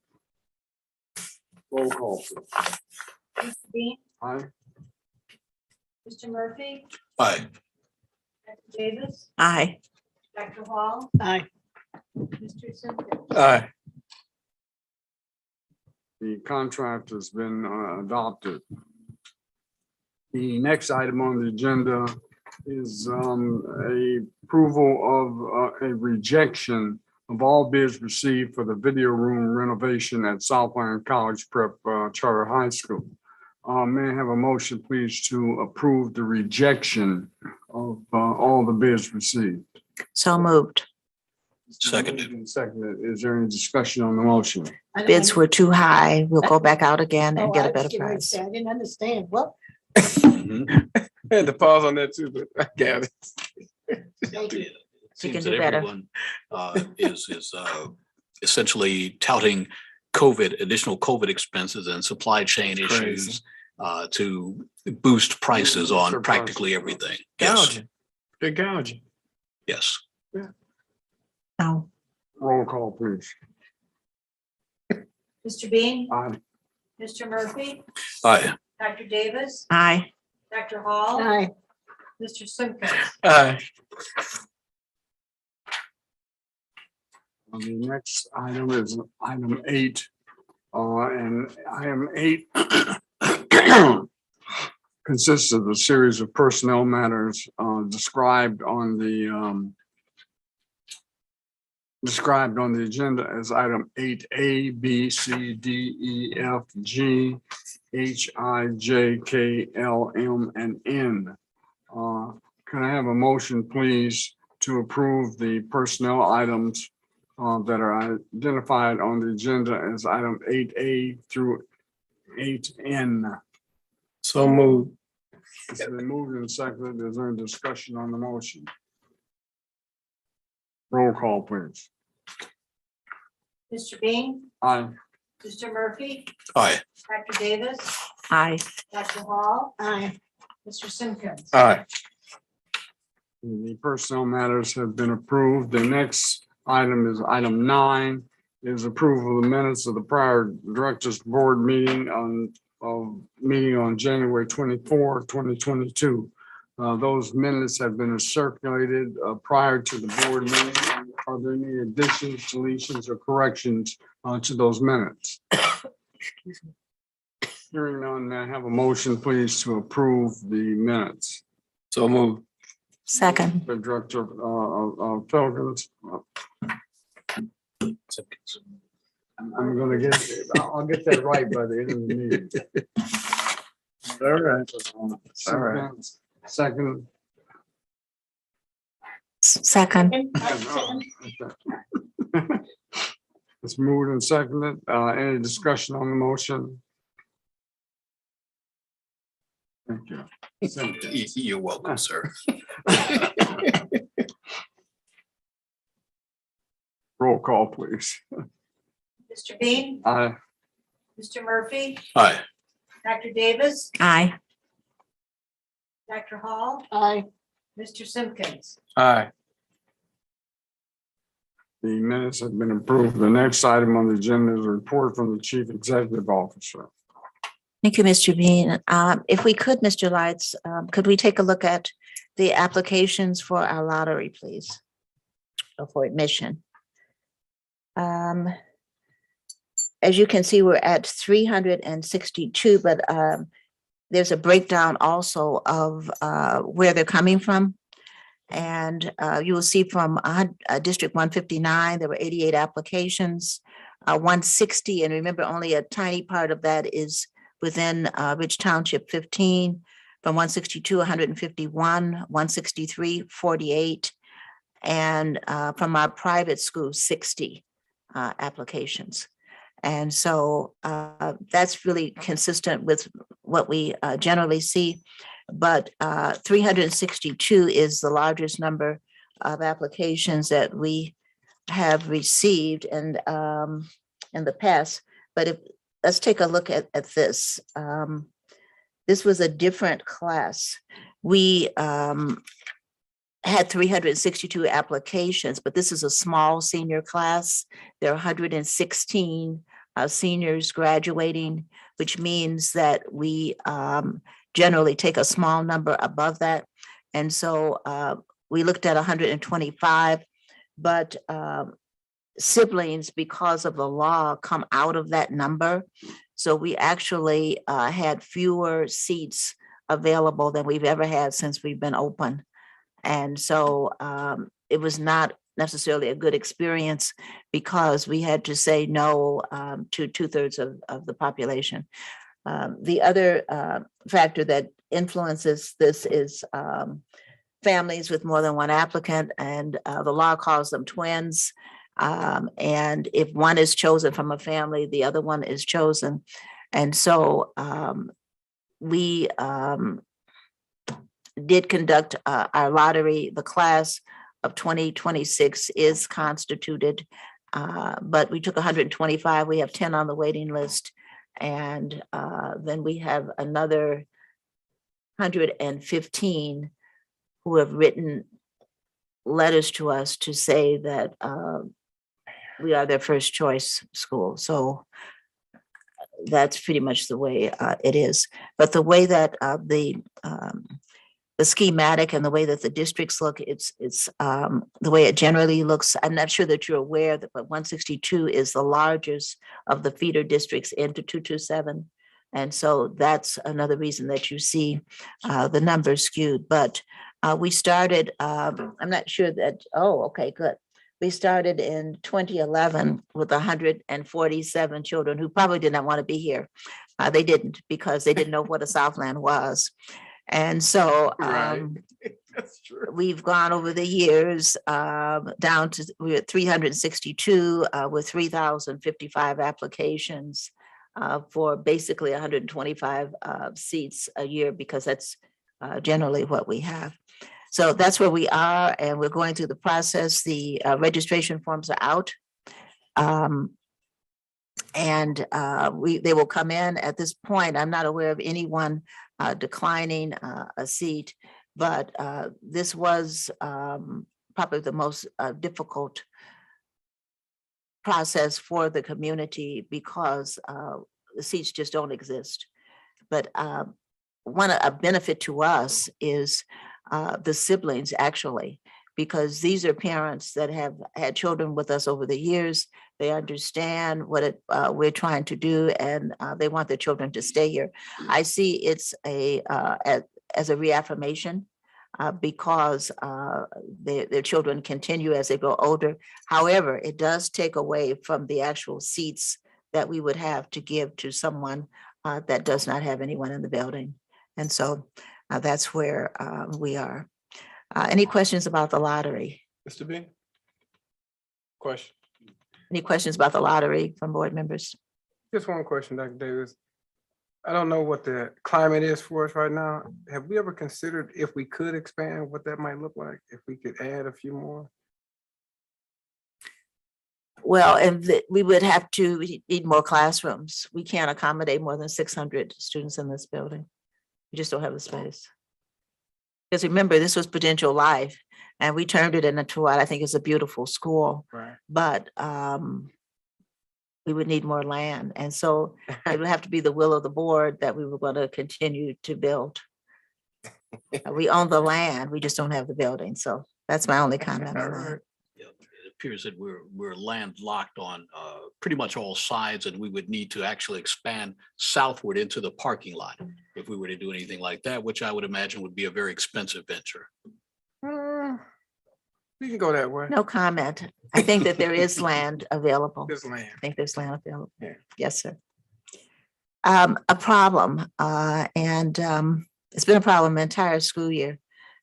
Speaker 1: Roll call, please.
Speaker 2: Mr. Bean,
Speaker 1: Aye.
Speaker 2: Mr. Murphy,
Speaker 3: Aye.
Speaker 2: Dr. Davis,
Speaker 4: Aye.
Speaker 2: Dr. Hall,
Speaker 6: Aye.
Speaker 2: Mr. Simpkins.
Speaker 8: Aye.
Speaker 1: The contract has been adopted. The next item on the agenda is a approval of a rejection of all bids received for the video room renovation at Southland College Prep Charter High School. May I have a motion, please, to approve the rejection of all the bids received?
Speaker 4: So moved.
Speaker 3: Seconded.
Speaker 1: Moved and seconded. Is there any discussion on the motion?
Speaker 6: I don't
Speaker 4: Bids were too high. We'll go back out again and
Speaker 6: Oh,
Speaker 4: get
Speaker 6: I
Speaker 4: a
Speaker 6: was
Speaker 4: better
Speaker 6: getting ready to
Speaker 4: price.
Speaker 6: say, I didn't understand. Well,
Speaker 3: Mhm.
Speaker 8: I had to pause on that too, but I got it.
Speaker 6: thank you.
Speaker 3: Seems
Speaker 4: can
Speaker 3: that
Speaker 4: do better.
Speaker 3: everyone is essentially touting additional COVID expenses and supply chain
Speaker 8: It's crazy.
Speaker 3: issues to boost prices on
Speaker 1: Sure,
Speaker 3: practically
Speaker 1: prices.
Speaker 3: everything. Yes,
Speaker 8: Gouging. They're gouging.
Speaker 3: yes.
Speaker 4: No.
Speaker 1: Roll call, please.
Speaker 2: Mr. Bean,
Speaker 1: Aye.
Speaker 2: Mr. Murphy,
Speaker 3: Aye.
Speaker 2: Dr. Davis,
Speaker 4: Aye.
Speaker 2: Dr. Hall,
Speaker 6: Aye.
Speaker 2: Mr. Simpkins.
Speaker 8: Aye.
Speaker 1: The next item is item 8. And item 8 consists of a series of personnel matters described on the agenda as item 8A, B, C, D, E, F, G, H, I, J, K, L, M, and N. Can I have a motion, please, to approve the personnel items that are identified on the agenda as item 8A through 8N?
Speaker 8: So moved.
Speaker 1: It's been moved and seconded. Is there any discussion on the motion? Roll call, please.
Speaker 2: Mr. Bean,
Speaker 1: Aye.
Speaker 2: Mr. Murphy,
Speaker 3: Aye.
Speaker 2: Dr. Davis,
Speaker 4: Aye.
Speaker 2: Dr. Hall,
Speaker 6: Aye.
Speaker 2: Mr. Simpkins.
Speaker 8: Aye.
Speaker 1: The personnel matters have been approved. The next item is item 9, is approval of the minutes of the prior directors board meeting on January 24, 2022. Those minutes have been circulated prior to the board meeting. Are there any additions, deletions, or corrections to those minutes? Hearing none, may I have a motion, please, to approve the minutes?
Speaker 8: So move.
Speaker 4: Second.
Speaker 1: The Director of Felkins. I'm gonna I'll get that right by the end of the meeting.
Speaker 8: All right. All right.
Speaker 1: Second.
Speaker 4: Second.
Speaker 1: It's moved and seconded. Any discussion on the motion? Thank you.
Speaker 3: You're welcome, sir.
Speaker 1: Roll call, please.
Speaker 2: Mr. Bean,
Speaker 1: Aye.
Speaker 2: Mr. Murphy,
Speaker 3: Aye.
Speaker 2: Dr. Davis,
Speaker 4: Aye.
Speaker 2: Dr. Hall,
Speaker 6: Aye.
Speaker 2: Mr. Simpkins.
Speaker 8: Aye.
Speaker 1: The minutes have been approved. The next item on the agenda is a report from the Chief Executive Officer.
Speaker 4: Thank you, Mr. Bean. If we could, Mr. Lights, could we take a look at the applications for our lottery, please? Or for admission. As you can see, we're at 362, but there's a breakdown also of where they're coming from. And you will see from District 159, there were 88 applications, 160, and remember only a tiny part of that is within Ridge Township 15, from 162, 151, 163, 48, and from our private schools, 60 applications. And so that's really consistent with what we generally see. But 362 is the largest number of applications that we have received in the past. But let's take a look at this. This was a different class. We had 362 applications, but this is a small senior class. There are 116 seniors graduating, which means that we generally take a small number above that. And so we looked at 125, but siblings, because of the law, come out of that number. So we actually had fewer seats available than we've ever had since we've been open. And so it was not necessarily a good experience because we had to say no to 2/3 of the population. The other factor that influences this is families with more than one applicant, and the law calls them twins. And if one is chosen from a family, the other one is chosen. And so we did conduct our lottery. The class of 2026 is constituted, but we took 125. We have 10 on the waiting list. And then we have another 115 who have written letters to us to say that we are their first choice school. So that's pretty much the way it is. But the way that the schematic and the way that the districts look, it's the way it generally looks. I'm not sure that you're aware that, but 162 is the largest of the feeder districts into 227. And so that's another reason that you see the numbers skewed. But we started, I'm not sure that, oh, okay, good. We started in 2011 with 147 children who probably did not want to be here. They didn't, because they didn't know what a Southland was. And so
Speaker 8: That's true.
Speaker 4: we've gone over the years down to, we're at 362 with 3,055 applications for basically 125 seats a year, because that's generally what we have. So that's where we are, and we're going through the process. The registration forms are out. And they will come in at this point. I'm not aware of anyone declining a seat, but this was probably the most difficult process for the community because the seats just don't exist. But a benefit to us is the siblings actually, because these are parents that have had children with us over the years. They understand what we're trying to do, and they want their children to stay here. I see it's as a reaffirmation because their children continue as they grow older. However, it does take away from the actual seats that we would have to give to someone that does not have anyone in the building. And so that's where we are. Any questions about the lottery?
Speaker 8: Mr. B? Question.
Speaker 4: Any questions about the lottery from board members?
Speaker 9: Just one question, Dr. Davis. I don't know what the climate is for us right now. Have we ever considered if we could expand, what that might look like, if we could add a few more?
Speaker 4: Well, and we would have to need more classrooms. We can't accommodate more than 600 students in this building. We just don't have the space. Because remember, this was Prudential Life, and we turned it into what I think is a beautiful school.
Speaker 9: Right.
Speaker 4: But we would need more land. And so it would have to be the will of the board that we were going to continue to build. We own the land, we just don't have the building. So that's my only comment on that.
Speaker 3: Yeah, it appears that we're landlocked on pretty much all sides, and we would need to actually expand southward into the parking lot if we were to do anything like that, which I would imagine would be a very expensive venture.
Speaker 9: We can go that way.
Speaker 4: No comment. I think that there is land available.
Speaker 9: This land.
Speaker 4: I think there's land available.
Speaker 9: Yeah.
Speaker 4: Yes, sir. A problem, and it's been a problem the entire school year,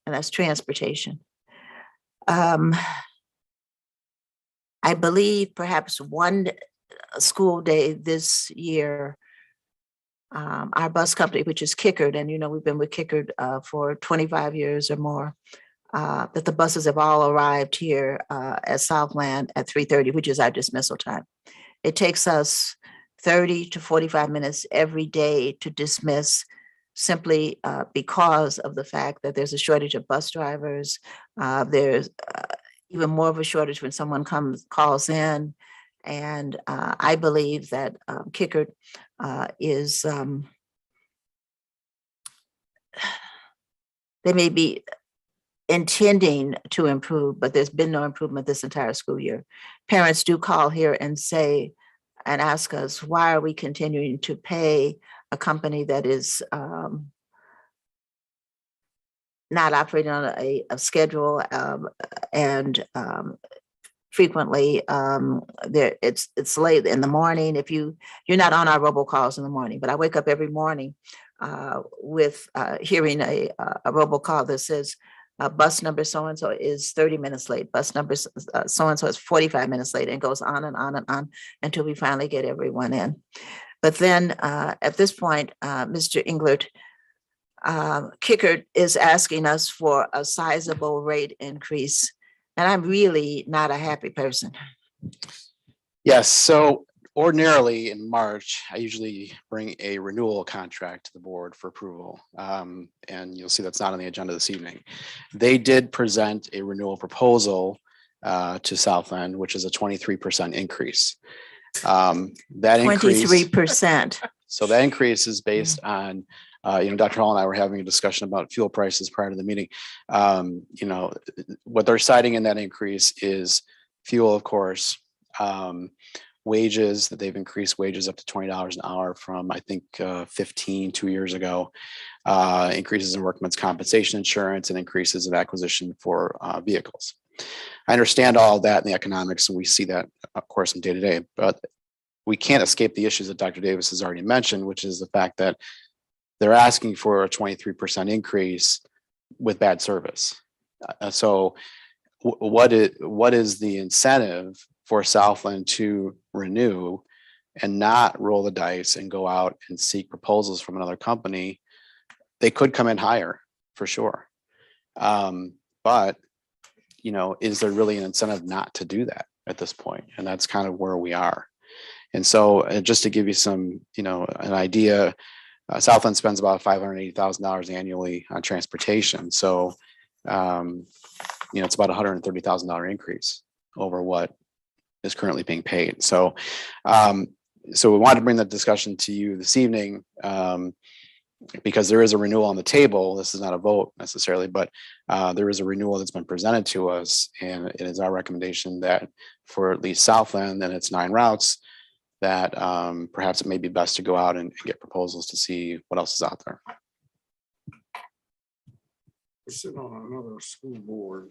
Speaker 4: and that's transportation. I believe perhaps one school day this year, our bus company, which is Kickard, and we've been with Kickard for 25 years or more, that the buses have all arrived here at Southland at 3:30, which is our dismissal time. It takes us 30 to 45 minutes every day to dismiss, simply because of the fact that there's a shortage of bus drivers. There's even more of a shortage when someone calls in. And I believe that Kickard is, they may be intending to improve, but there's been no improvement this entire school year. Parents do call here and say, and ask us, why are we continuing to pay a company that is not operating on a schedule, and frequently it's late in the morning. If you're not on our robocalls in the morning, but I wake up every morning with hearing a robocall that says bus number so-and-so is 30 minutes late, bus number so-and-so is 45 minutes late, and goes on and on and on until we finally get everyone in. But then at this point, Mr. Englert, Kickard is asking us for a sizable rate increase, and I'm really not a happy person.
Speaker 5: Yes, so ordinarily in March, I usually bring a renewal contract to the board for approval. And you'll see that's not on the agenda this evening. They did present a renewal proposal to Southland, which is a 23% increase. That increase,
Speaker 4: 23%.
Speaker 5: so that increase is based on, Dr. Hall and I were having a discussion about fuel prices prior to the meeting. What they're citing in that increase is fuel, of course, wages, that they've increased wages up to $20 an hour from, I think, 15 2 years ago, increases in workman's compensation insurance, and increases of acquisition for vehicles. I understand all of that in the economics, and we see that, of course, from day to day, but we can't escape the issues that Dr. Davis has already mentioned, which is the fact that they're asking for a 23% increase with bad service. So what is the incentive for Southland to renew and not roll the dice and go out and seek proposals from another company? They could come in higher for sure. But, you know, is there really an incentive not to do that at this point? And that's kind of where we are. And so just to give you some, you know, an idea, Southland spends about $580,000 annually on transportation. So, you know, it's about $130,000 increase over what is currently being paid. So, so we wanted to bring that discussion to you this evening because there is a renewal on the table. This is not a vote necessarily, but there is a renewal that's been presented to us, and it is our recommendation that for at least Southland and its 9 routes, that perhaps it may be best to go out and get proposals to see what else is out there.
Speaker 1: I sit on another school board,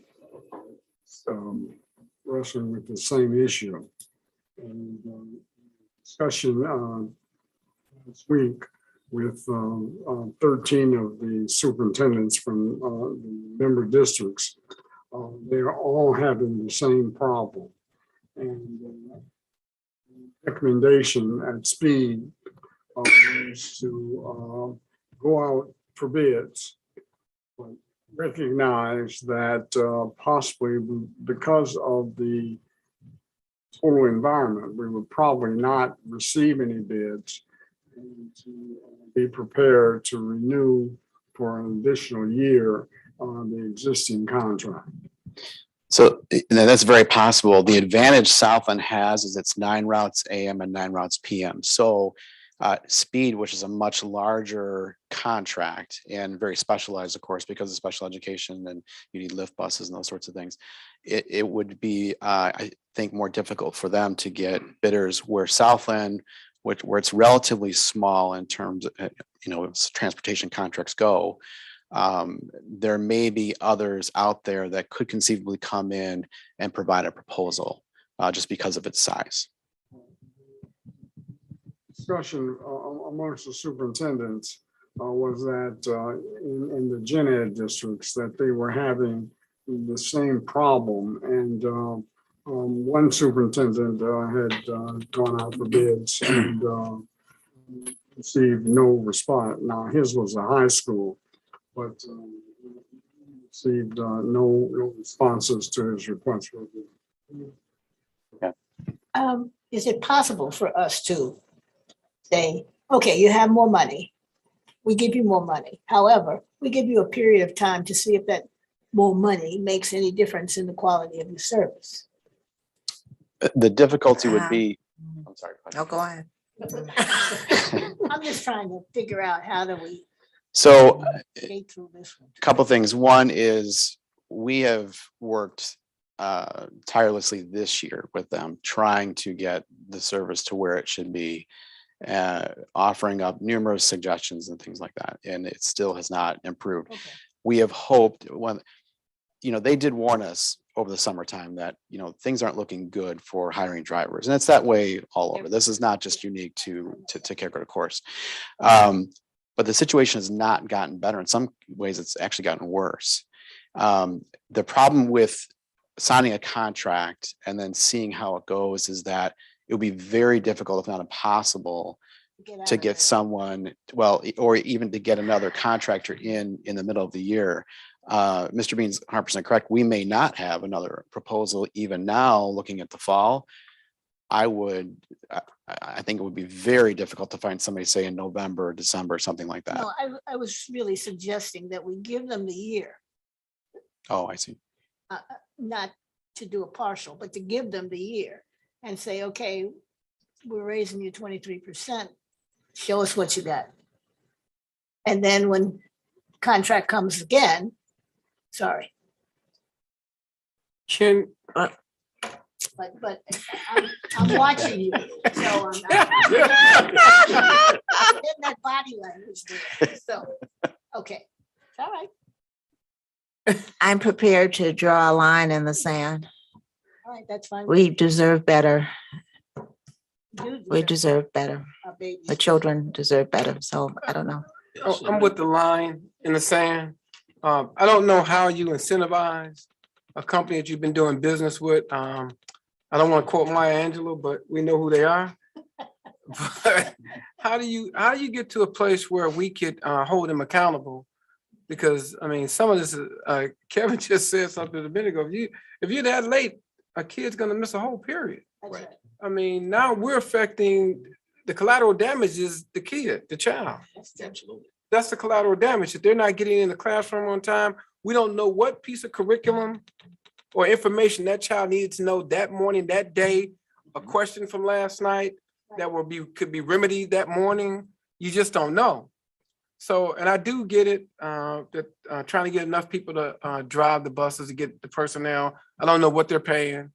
Speaker 1: wrestling with the same issue. And discussion this week with 13 of the superintendents from the member districts. They're all having the same problem. And recommendation at speed is to go out for bids. But recognize that possibly because of the total environment, we would probably not receive any bids, and to be prepared to renew for an additional year on the existing contract.
Speaker 5: So that's very possible. The advantage Southland has is it's 9 routes AM and 9 routes PM. So speed, which is a much larger contract and very specialized, of course, because of special education and you need lift buses and those sorts of things. It would be, I think, more difficult for them to get bidders, where Southland, where it's relatively small in terms of, you know, transportation contracts go. There may be others out there that could conceivably come in and provide a proposal just because of its size.
Speaker 1: Discussion amongst the superintendents was that in the gen ed districts that they were having the same problem, and one superintendent had gone out for bids and received no response. Now his was a high school, but received no responses to his request for bid.
Speaker 6: Is it possible for us to say, okay, you have more money, we give you more money. However, we give you a period of time to see if that more money makes any difference in the quality of your service.
Speaker 5: The difficulty would be, I'm sorry.
Speaker 4: Oh, go ahead.
Speaker 6: I'm just trying to figure out how do we
Speaker 5: So
Speaker 6: get through this one.
Speaker 5: a couple of things. One is we have worked tirelessly this year with them, trying to get the service to where it should be, offering up numerous suggestions and things like that. And it still has not improved.
Speaker 6: Okay.
Speaker 5: We have hoped when, you know, they did warn us over the summertime that, you know, things aren't looking good for hiring drivers. And it's that way all over. This is not just unique to Careco, of course. But the situation has not gotten better. In some ways, it's actually gotten worse. The problem with signing a contract and then seeing how it goes is that it would be very difficult, if not impossible, to get someone, well, or even to get another contractor in the middle of the year. Mr. Bean's 100% correct. We may not have another proposal even now, looking at the fall. I think it would be very difficult to find somebody, say, in November, December, something like that.
Speaker 6: No, I was really suggesting that we give them the year,
Speaker 5: Oh, I see.
Speaker 6: not to do a partial, but to give them the year and say, okay, we're raising you 23%. Show us what you got. And then when contract comes again, sorry,
Speaker 8: Can,
Speaker 6: but I'm watching you. So I'm getting that body language there. So, okay, all right,
Speaker 4: I'm prepared to draw a line in the sand.
Speaker 6: all right, that's fine.
Speaker 4: We deserve better.
Speaker 6: You
Speaker 4: We
Speaker 6: deserve
Speaker 4: deserve better.
Speaker 6: our babies.
Speaker 4: The children deserve better. So I don't know.
Speaker 9: I'm with the line in the sand. I don't know how you incentivize a company that you've been doing business with. I don't want to quote Maya Angelou, but we know who they are. But how do you get to a place where we could hold them accountable Because, I mean, some of this, Kevin just said something a minute ago. If you're that late, a kid's gonna miss a whole period.
Speaker 3: Right.
Speaker 9: I mean, now we're affecting, the collateral damage is the kid, the child.
Speaker 3: Absolutely.
Speaker 9: That's the collateral damage. If they're not getting in the classroom on time, we don't know what piece of curriculum or information that child needed to know that morning, that day, a question from last night that could be remedied that morning. You just don't know. So, and I do get it, that trying to get enough people to drive the buses to get the personnel. I don't know what they're paying,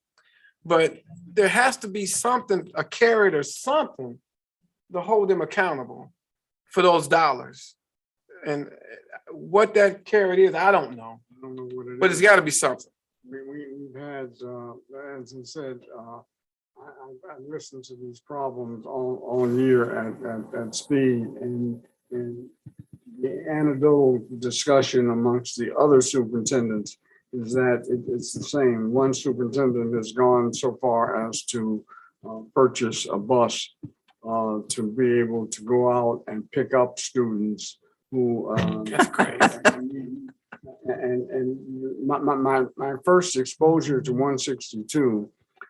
Speaker 9: but there has to be something, a carrot or something to hold them accountable for those dollars. And what that carrot is, I don't know,
Speaker 1: I don't know what it is.
Speaker 9: but it's got to be something.
Speaker 1: We've had, as I said, I've listened to these problems all year at speed, and the anecdotal discussion amongst the other superintendents is that it's the same. One superintendent has gone so far as to purchase a bus to be able to go out and pick up students who
Speaker 9: That's crazy.
Speaker 1: and my first exposure to 162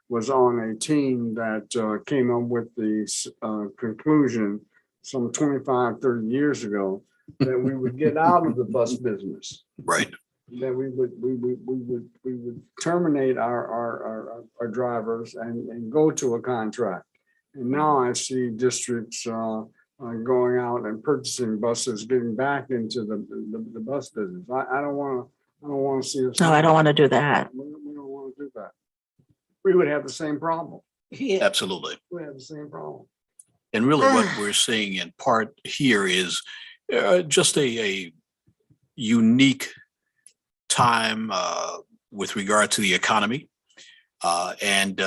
Speaker 1: was on a team that came up with the conclusion some 25, 30 years ago that we would get out of the bus business.
Speaker 3: Right.
Speaker 1: That we would terminate our drivers and go to a contract. And now I see districts going out and purchasing buses, getting back into the bus business. I don't want to see us.
Speaker 4: No, I don't want to do that.
Speaker 1: We don't want to do that. We would have the same problem.
Speaker 6: Yeah.
Speaker 3: Absolutely.
Speaker 1: We have the same problem.
Speaker 3: And really what we're seeing in part here is just a unique time with regard to the economy. And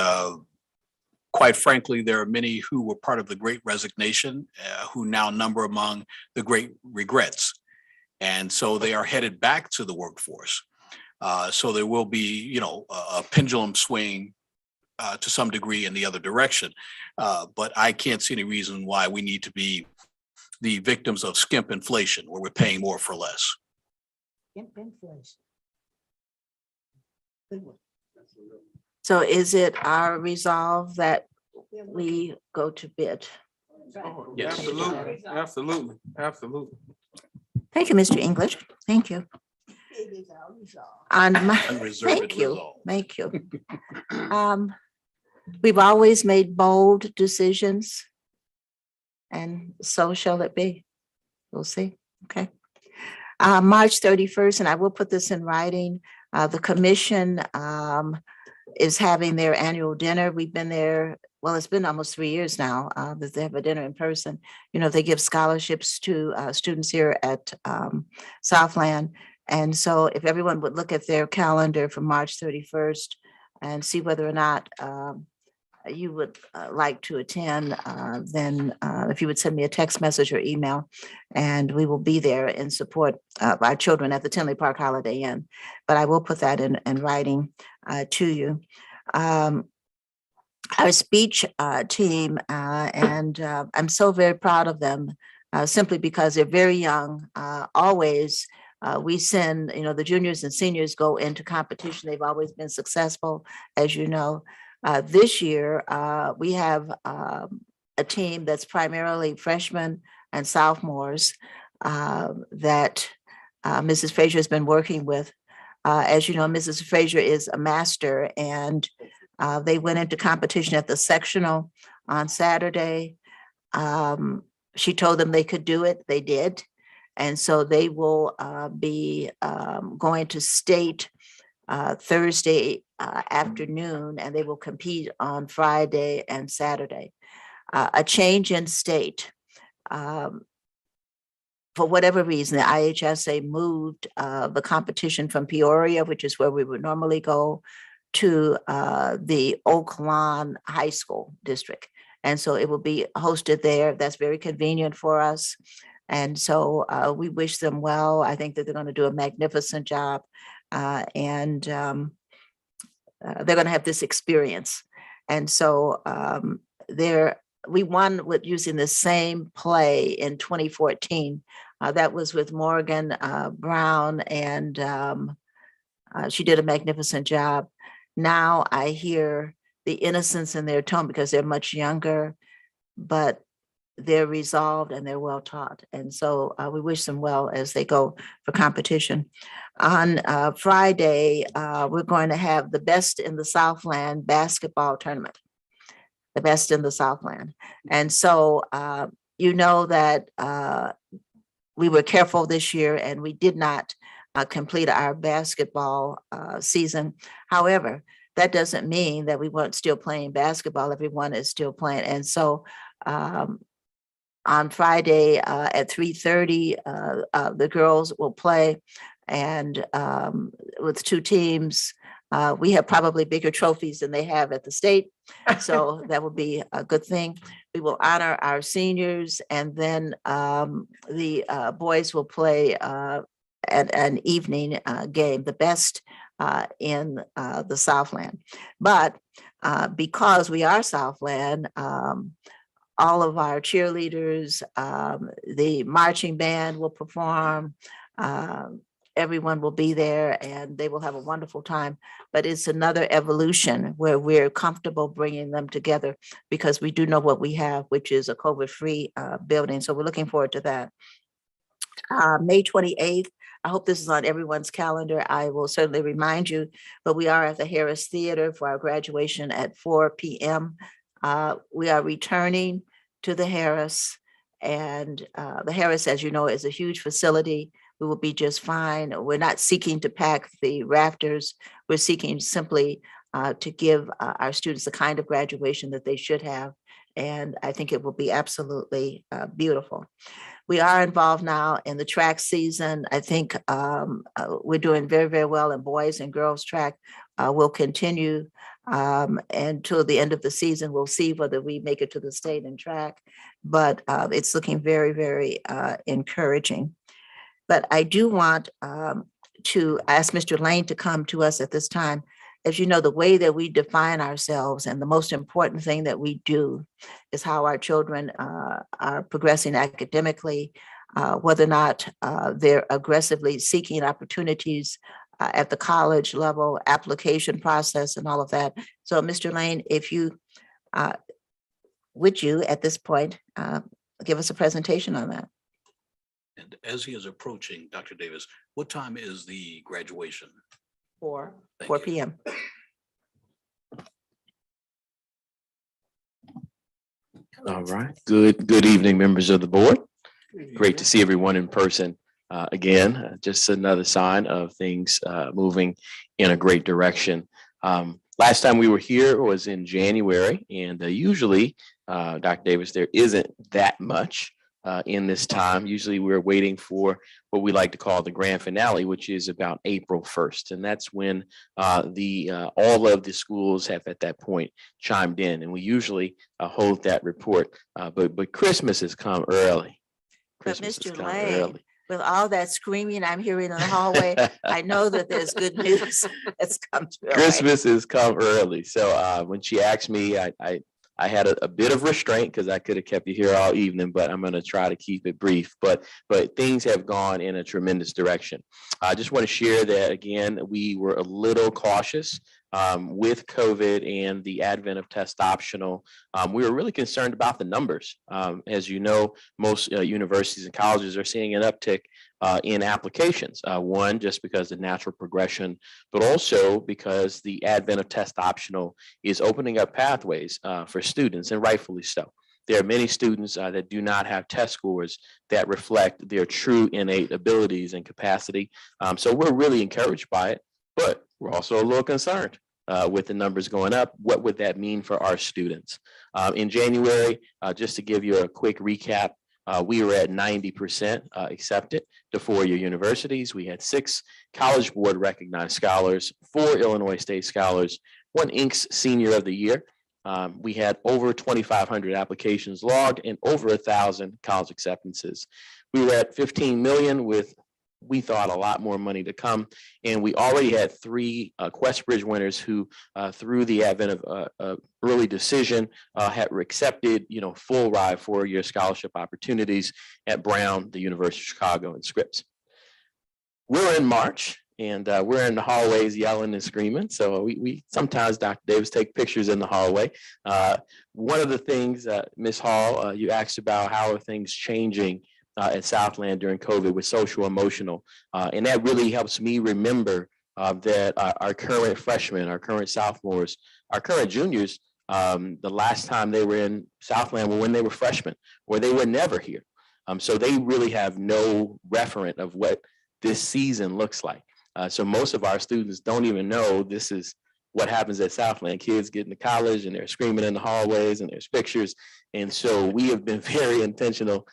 Speaker 3: quite frankly, there are many who were part of the Great Resignation who now number among the great regrets. And so they are headed back to the workforce. So there will be, a pendulum swing to some degree in the other direction. But I can't see any reason why we need to be the victims of skimp inflation, where we're paying more for less.
Speaker 4: So is it our resolve that we go to bid?
Speaker 3: Yes.
Speaker 9: Absolutely, absolutely, absolutely.
Speaker 4: Thank you, Mr. English. Thank you.
Speaker 6: It is our resolve.
Speaker 4: On my,
Speaker 3: Unreserved
Speaker 4: thank you,
Speaker 3: resolve.
Speaker 4: thank you. We've always made bold decisions. And so shall it be. We'll see. Okay. March 31st, and I will put this in writing, the commission is having their annual dinner. We've been there, well, it's been almost 3 years now that they have a dinner in person. They give scholarships to students here at Southland. And so if everyone would look at their calendar for March 31st and see whether or not you would like to attend, then if you would send me a text message or email, and we will be there in support of our children at the Tinley Park Holiday Inn. But I will put that in writing to you. Our speech team, and I'm so very proud of them, simply because they're very young. Always, we send, the juniors and seniors go into competition. They've always been successful, as you know. This year, we have a team that's primarily freshmen and sophomores that Mrs. Frazier has been working with. As you know, Mrs. Frazier is a master, and they went into competition at the sectional on Saturday. She told them they could do it. They did. And so they will be going to state Thursday afternoon, and they will compete on Friday and Saturday. A change in state. For whatever reason, the IHSA moved the competition from Peoria, which is where we would normally go, to the Oak Lawn High School district. And so it will be hosted there. That's very convenient for us. And so we wish them well. I think that they're going to do a magnificent job. And they're going to have this experience. And so they're we won with using the same play in 2014. That was with Morgan Brown, and she did a magnificent job. Now I hear the innocence in their tone because they're much younger, but they're resolved and they're well taught. And so we wish them well as they go for competition. On Friday, we're going to have the Best in the Southland basketball tournament. The Best in the Southland. And so you know that we were careful this year and we did not complete our basketball season. However, that doesn't mean that we weren't still playing basketball. Everyone is still playing. And so on Friday at 3:30, the girls will play, and with two teams. We have probably bigger trophies than they have at the state. So that would be a good thing. We will honor our seniors, and then the boys will play at an evening game, the best in the Southland. But because we are Southland, all of our cheerleaders, the marching band will perform. Everyone will be there and they will have a wonderful time. But it's another evolution where we're comfortable bringing them together because we do know what we have, which is a COVID-free building. So we're looking forward to that. May 28th, I hope this is on everyone's calendar. I will certainly remind you, but we are at the Harris Theater for our graduation at 4 p.m. We are returning to the Harris, and the Harris, as you know, is a huge facility. We will be just fine. We're not seeking to pack the rafters. We're seeking simply to give our students the kind of graduation that they should have. And I think it will be absolutely beautiful. We are involved now in the track season. I think we're doing very, very well in boys and girls track. We'll continue until the end of the season. We'll see whether we make it to the state in track, but it's looking very, very encouraging. But I do want to ask Mr. Lane to come to us at this time. As you know, the way that we define ourselves and the most important thing that we do is how our children are progressing academically, whether or not they're aggressively seeking opportunities at the college level, application process and all of that. So Mr. Lane, if you, would you at this point, give us a presentation on that?
Speaker 3: And as he is approaching, Dr. Davis, what time is the graduation?
Speaker 4: 4
Speaker 3: Thank you.
Speaker 4: p.m.
Speaker 10: All right. Good evening, members of the board. Great to see everyone in person again. Just another sign of things moving in a great direction. Last time we were here was in January, and usually, Dr. Davis, there isn't that much in this time. Usually we're waiting for what we like to call the grand finale, which is about April 1st. And that's when all of the schools have at that point chimed in. And we usually hold that report, but Christmas has come early.
Speaker 4: But
Speaker 10: Christmas has
Speaker 4: Mr.
Speaker 10: come
Speaker 4: Lane,
Speaker 10: early.
Speaker 4: with all that screaming I'm hearing in the hallway, I know that there's good news that's come to us.
Speaker 10: Christmas has come early. So when she asked me, I had a bit of restraint because I could have kept you here all evening, but I'm going to try to keep it brief. But things have gone in a tremendous direction. I just want to share that, again, we were a little cautious with COVID and the advent of test optional. We were really concerned about the numbers. As you know, most universities and colleges are seeing an uptick in applications. One, just because of natural progression, but also because the advent of test optional is opening up pathways for students, and rightfully so. There are many students that do not have test scores that reflect their true innate abilities and capacity. So we're really encouraged by it, but we're also a little concerned with the numbers going up. What would that mean for our students? In January, just to give you a quick recap, we were at 90% accepted to four-year universities. We had 6 College Board recognized scholars, 4 Illinois State scholars, 1 Inks Senior of the Year. We had over 2,500 applications logged and over 1,000 college acceptances. We were at 15 million with we thought a lot more money to come. And we already had 3 Questbridge winners who, through the advent of early decision, had accepted, full ride 4-year scholarship opportunities at Brown, the University of Chicago, and Scripps. We're in March, and we're in the hallways yelling and screaming. So we sometimes, Dr. Davis, take pictures in the hallway. One of the things, Ms. Hall, you asked about how are things changing at Southland during COVID with social emotional. And that really helps me remember that our current freshmen, our current sophomores, our current juniors, the last time they were in Southland were when they were freshmen, or they were never here. So they really have no referent of what this season looks like. So most of our students don't even know this is what happens at Southland. Kids get into college and they're screaming in the hallways and there's pictures. And so we have been very intentional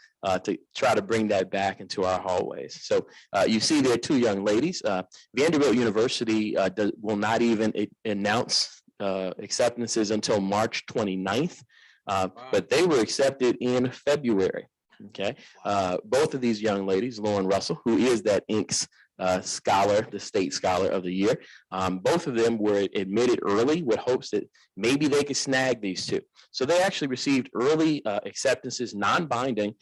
Speaker 10: to try to bring that back into our hallways. So you see there 2 young ladies. Vanderbilt University will not even announce acceptances until March 29th, but they were accepted in February. Okay, both of these young ladies, Lauren Russell, who is that Inks scholar, the state scholar of the year, both of them were admitted early with hopes that maybe they could snag these 2. So they actually received early acceptances, non-binding,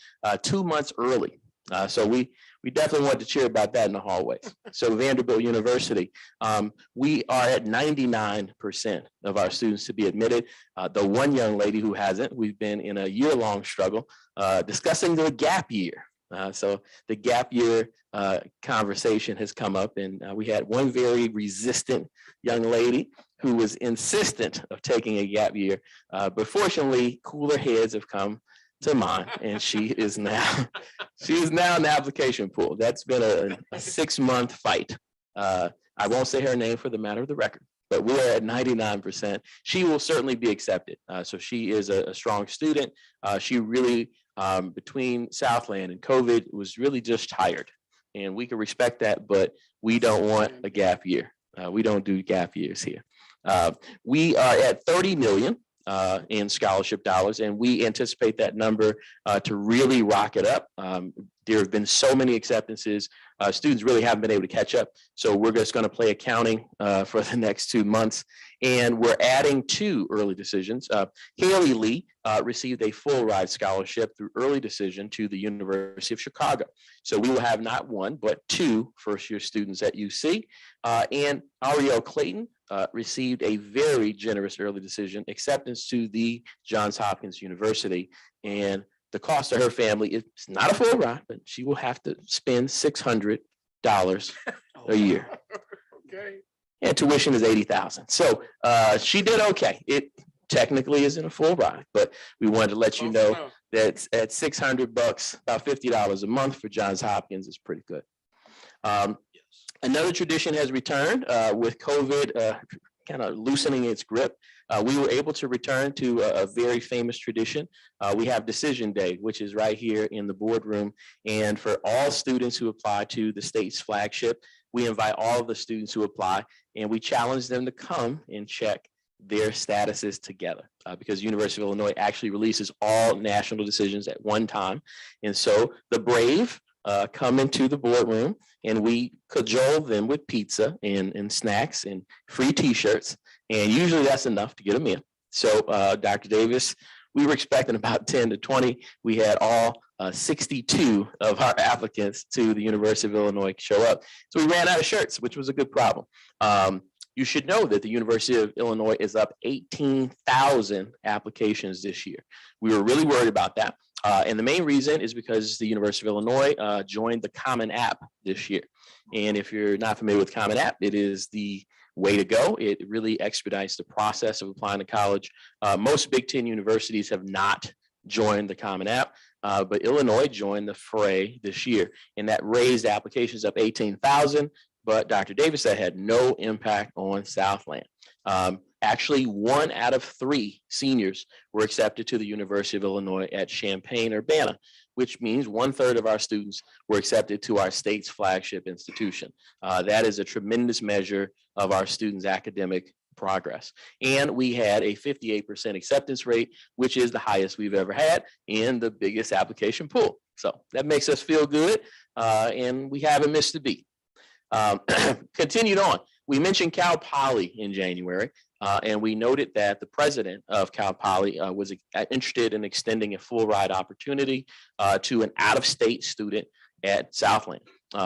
Speaker 10: 2 months early. So we definitely want to cheer about that in the hallways. So Vanderbilt University, we are at 99% of our students to be admitted. The one young lady who hasn't, we've been in a year-long struggle discussing the gap year. So the gap year conversation has come up, and we had one very resistant young lady who was insistent of taking a gap year. But fortunately, cooler heads have come to mind, and she is now in the application pool. That's been a 6-month fight. I won't say her name for the matter of the record, but we're at 99%. She will certainly be accepted. So she is a strong student. She really, between Southland and COVID, was really just tired. And we can respect that, but we don't want a gap year. We don't do gap years here. We are at 30 million in scholarship dollars, and we anticipate that number to really rock it up. There have been so many acceptances. Students really haven't been able to catch up. So we're just going to play accounting for the next 2 months. And we're adding 2 early decisions. Haley Lee received a full ride scholarship through early decision to the University of Chicago. So we will have not 1, but 2 first-year students at UC. And Ariel Clayton received a very generous early decision acceptance to the Johns Hopkins University. And the cost to her family is not a full ride, but she will have to spend $600 a year.
Speaker 9: Okay.
Speaker 10: And tuition is $80,000. So she did okay. It technically isn't a full ride, but we wanted to let you know that at $600, about $50 a month for Johns Hopkins is pretty good. Another tradition has returned with COVID kind of loosening its grip. We were able to return to a very famous tradition. We have Decision Day, which is right here in the boardroom. And for all students who apply to the state's flagship, we invite all of the students who apply, and we challenge them to come and check their statuses together because University of Illinois actually releases all national decisions at one time. And so the brave come into the boardroom, and we cajole them with pizza and snacks and free t-shirts. And usually that's enough to get them in. So Dr. Davis, we were expecting about 10 to 20. We had all 62 of our applicants to the University of Illinois show up. So we ran out of shirts, which was a good problem. You should know that the University of Illinois is up 18,000 applications this year. We were really worried about that. And the main reason is because the University of Illinois joined the Common App this year. And if you're not familiar with Common App, it is the way to go. It really expedites the process of applying to college. Most Big Ten universities have not joined the Common App, but Illinois joined the fray this year, and that raised applications up 18,000. But Dr. Davis said had no impact on Southland. Actually, 1 out of 3 seniors were accepted to the University of Illinois at Champaign-Urbana, which means 1/3 of our students were accepted to our state's flagship institution. That is a tremendous measure of our students' academic progress. And we had a 58% acceptance rate, which is the highest we've ever had in the biggest application pool. So that makes us feel good, and we haven't missed a beat. Continued on, we mentioned Cal Poly in January, and we noted that the president of Cal Poly was interested in extending a full ride opportunity to an out-of-state student at Southland.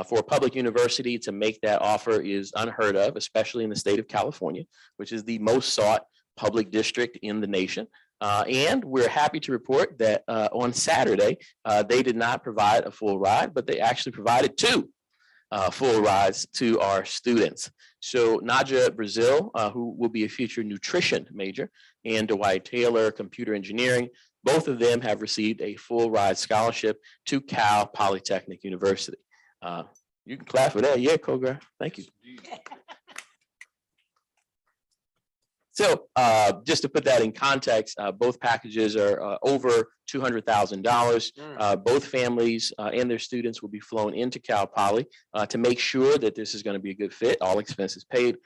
Speaker 10: For a public university to make that offer is unheard of, especially in the state of California, which is the most sought public district in the nation. And we're happy to report that on Saturday, they did not provide a full ride, but they actually provided two full rides to our students. So Naja Brazil, who will be a future nutrition major, and Dwight Taylor, computer engineering, both of them have received a full ride scholarship to Cal Polytechnic University. You can clap for that. Yeah, Kogra. Thank you. So just to put that in context, both packages are over $200,000. Both families and their students will be flown into Cal Poly to make sure that this is going to be a good fit, all expenses paid.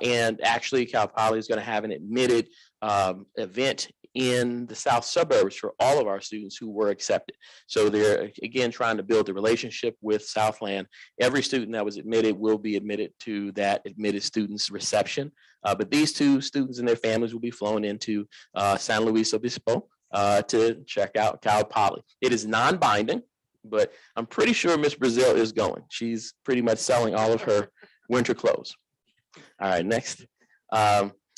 Speaker 10: And actually, Cal Poly is going to have an admitted event in the south suburbs for all of our students who were accepted. So they're, again, trying to build a relationship with Southland. Every student that was admitted will be admitted to that admitted students reception. But these two students and their families will be flown into San Luis Obispo to check out Cal Poly. It is non-binding, but I'm pretty sure Miss Brazil is going. She's pretty much selling all of her winter clothes. All right, next.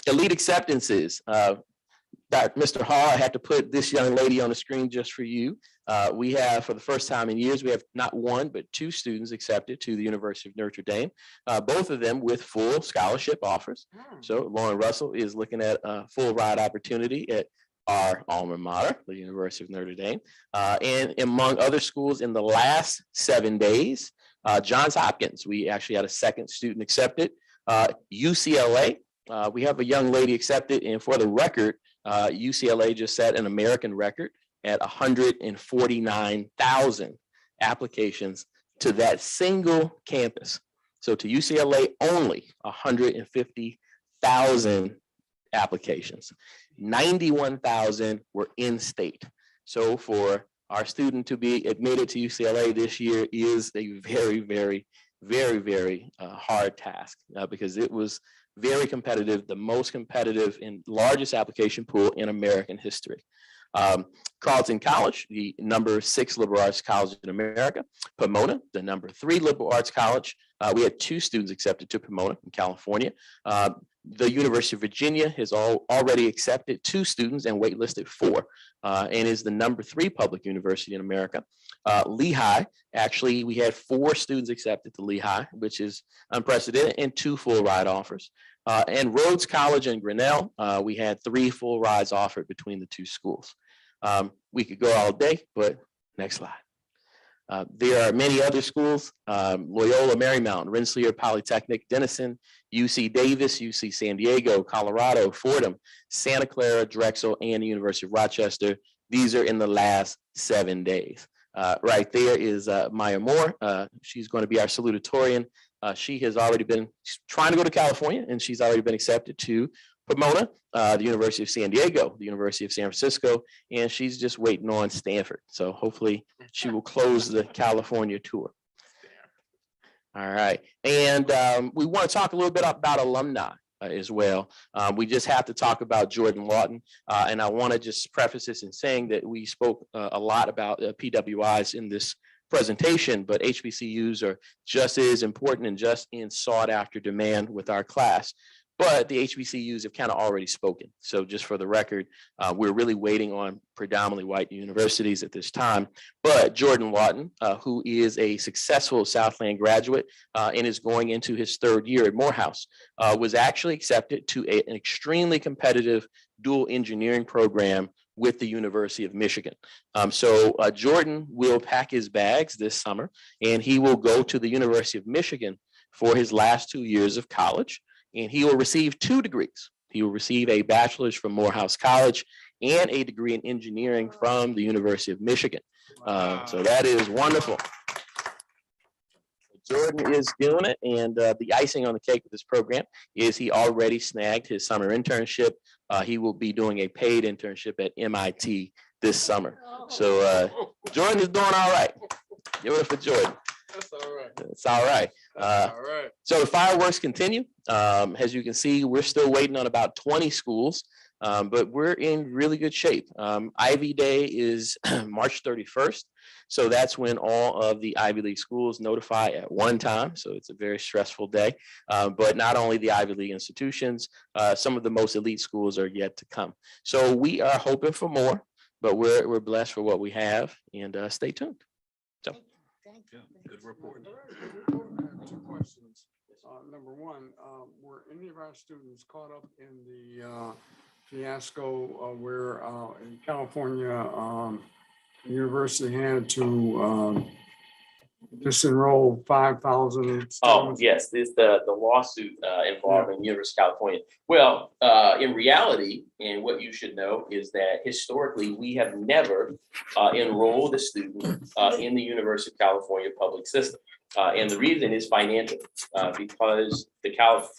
Speaker 10: Elite acceptances. Mr. Hall, I had to put this young lady on the screen just for you. We have, for the first time in years, we have not one, but two students accepted to the University of Notre Dame, both of them with full scholarship offers. So Lauren Russell is looking at a full ride opportunity at our alma mater, the University of Notre Dame. And among other schools in the last 7 days, Johns Hopkins, we actually had a second student accepted. UCLA, we have a young lady accepted, and for the record, UCLA just set an American record at 149,000 applications to that single campus. So to UCLA only 150,000 applications. 91,000 were in state. So for our student to be admitted to UCLA this year is a very, very, very, very hard task because it was very competitive, the most competitive and largest application pool in American history. Carleton College, the #6 liberal arts college in America. Pomona, the #3 liberal arts college. We had 2 students accepted to Pomona in California. The University of Virginia has already accepted 2 students and waitlisted 4, and is the #3 public university in America. Lehigh, actually, we had 4 students accepted to Lehigh, which is unprecedented, and 2 full ride offers. And Rhodes College and Grinnell, we had 3 full rides offered between the 2 schools. We could go all day, but next slide. There are many other schools, Loyola Marymount, Rensselaer Polytechnic, Denison, UC Davis, UC San Diego, Colorado, Fordham, Santa Clara, Drexel, and the University of Rochester. These are in the last 7 days. Right there is Maya Moore. She's going to be our salutatorian. She has already been trying to go to California, and she's already been accepted to Pomona, the University of San Diego, the University of San Francisco, and she's just waiting on Stanford. So hopefully she will close the California tour. All right. And we want to talk a little bit about alumni as well. We just have to talk about Jordan Lawton. And I want to just preface this in saying that we spoke a lot about PWIs in this presentation, but HBCUs are just as important and just in sought after demand with our class. But the HBCUs have kind of already spoken. So just for the record, we're really waiting on predominantly white universities at this time. But Jordan Lawton, who is a successful Southland graduate and is going into his 3rd year at Morehouse, was actually accepted to an extremely competitive dual engineering program with the University of Michigan. So Jordan will pack his bags this summer, and he will go to the University of Michigan for his last 2 years of college. And he will receive 2 degrees. He will receive a bachelor's from Morehouse College and a degree in engineering from the University of Michigan. So that is wonderful. Jordan is doing it, and the icing on the cake with this program is he already snagged his summer internship. He will be doing a paid internship at MIT this summer. So Jordan is doing all right. Give it up for Jordan.
Speaker 9: That's all right.
Speaker 10: It's all right.
Speaker 9: All right.
Speaker 10: So the fireworks continue. As you can see, we're still waiting on about 20 schools, but we're in really good shape. Ivy Day is March 31st. So that's when all of the Ivy League schools notify at one time. So it's a very stressful day. But not only the Ivy League institutions, some of the most elite schools are yet to come. So we are hoping for more, but we're blessed for what we have, and stay tuned.
Speaker 3: Yeah, good report.
Speaker 1: I have two questions. Number one, were any of our students caught up in the fiasco where in California, university had to disenroll 5,000 students?
Speaker 10: Oh, yes, this the lawsuit involving University of California. Well, in reality, and what you should know is that historically, we have never enrolled a student in the University of California public system. And the reason is financial, because the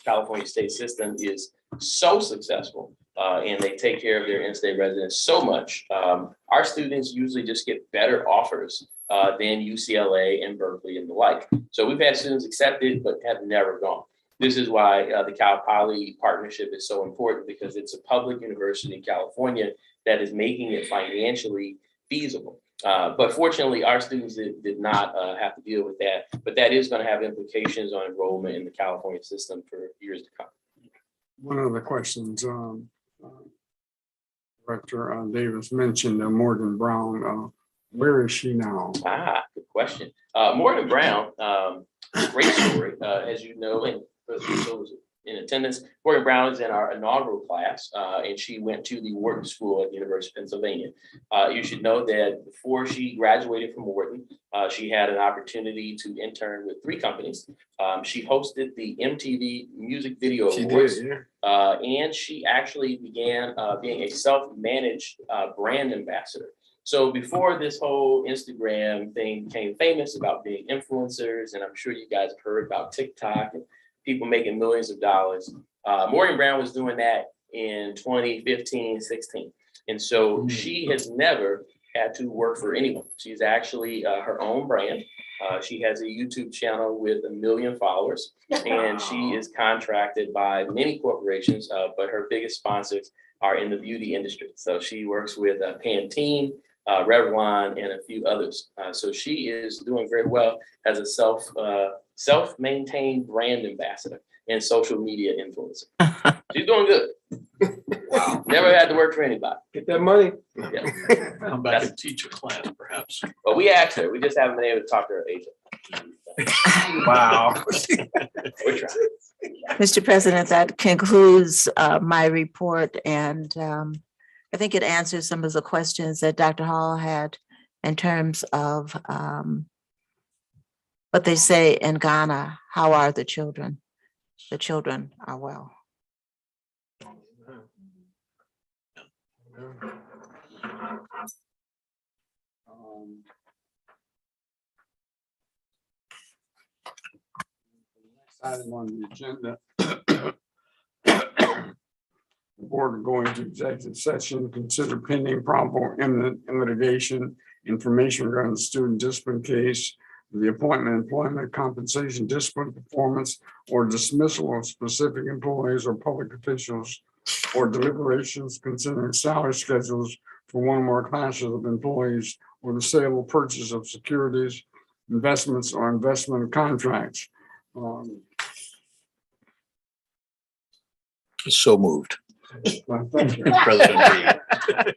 Speaker 10: California state system is so successful and they take care of their in-state residents so much. Our students usually just get better offers than UCLA and Berkeley and the like. So we've had students accepted, but have never gone. This is why the Cal Poly partnership is so important, because it's a public university in California that is making it financially feasible. But fortunately, our students did not have to deal with that, but that is going to have implications on enrollment in the California system for years to come.
Speaker 1: One of the questions Director Davis mentioned, Morgan Brown. Where is she now?
Speaker 10: Good question. Morgan Brown, great story, as you know, and for those in attendance, Morgan Brown is in our inaugural class, and she went to the Wharton School at the University of Pennsylvania. You should know that before she graduated from Wharton, she had an opportunity to intern with 3 companies. She hosted the MTV Music Video Awards, and she actually began being a self-managed brand ambassador. So before this whole Instagram thing became famous about being influencers, and I'm sure you guys have heard about TikTok and people making millions of dollars, Morgan Brown was doing that in 2015, 16. And so she has never had to work for anyone. She's actually her own brand. She has a YouTube channel with 1 million followers, and she is contracted by many corporations, but her biggest sponsors are in the beauty industry. So she works with Pantene, Revlon, and a few others. So she is doing very well as a self-maintained brand ambassador and social media influencer. She's doing good. Wow. Never had to work for anybody.
Speaker 9: Get that money.
Speaker 10: Yeah.
Speaker 3: Come back and teach a class, perhaps.
Speaker 10: But we asked her. We just haven't been able to talk to her agent.
Speaker 9: Wow.
Speaker 10: We're trying.
Speaker 4: Mr. President, that concludes my report, and I think it answers some of the questions that Dr. Hall had in terms of what they say in Ghana, how are the children? The children are well.
Speaker 1: Item on the agenda. The board will go into executive session, consider pending, probable, imminent litigation, information regarding the student discipline case, the appointment, employment, compensation, discipline, performance, or dismissal of specific employees or public officials, or deliberations considering salary schedules for one or more classes of employees, or the sale or purchase of securities, investments, or investment contracts.
Speaker 3: So moved.
Speaker 1: Thank you.
Speaker 3: President Reed.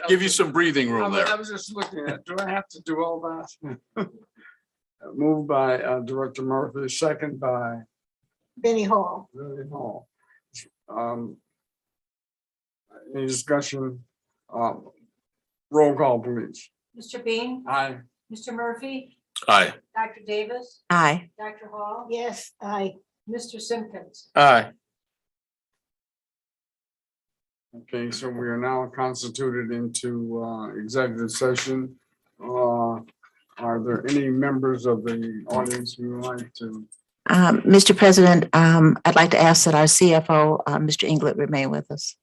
Speaker 3: Give you some breathing room
Speaker 1: I
Speaker 3: there.
Speaker 1: was just looking at, do I have to do all that? Moved by Director Murphy, second by
Speaker 6: Benny Hall.
Speaker 1: Lily Hall. Any discussion? Roll call, please.
Speaker 2: Mr. Bean,
Speaker 1: Aye.
Speaker 2: Mr. Murphy,
Speaker 3: Aye.
Speaker 2: Dr. Davis,
Speaker 4: Aye.
Speaker 2: Dr. Hall,
Speaker 6: Yes,
Speaker 2: Mr. Simpkins.
Speaker 9: Aye.
Speaker 1: Okay, so we are now constituted into executive session. Are there any members of the audience who would like to?
Speaker 4: Mr. President, I'd like to ask that our CFO, Mr. Inglet, remain with us.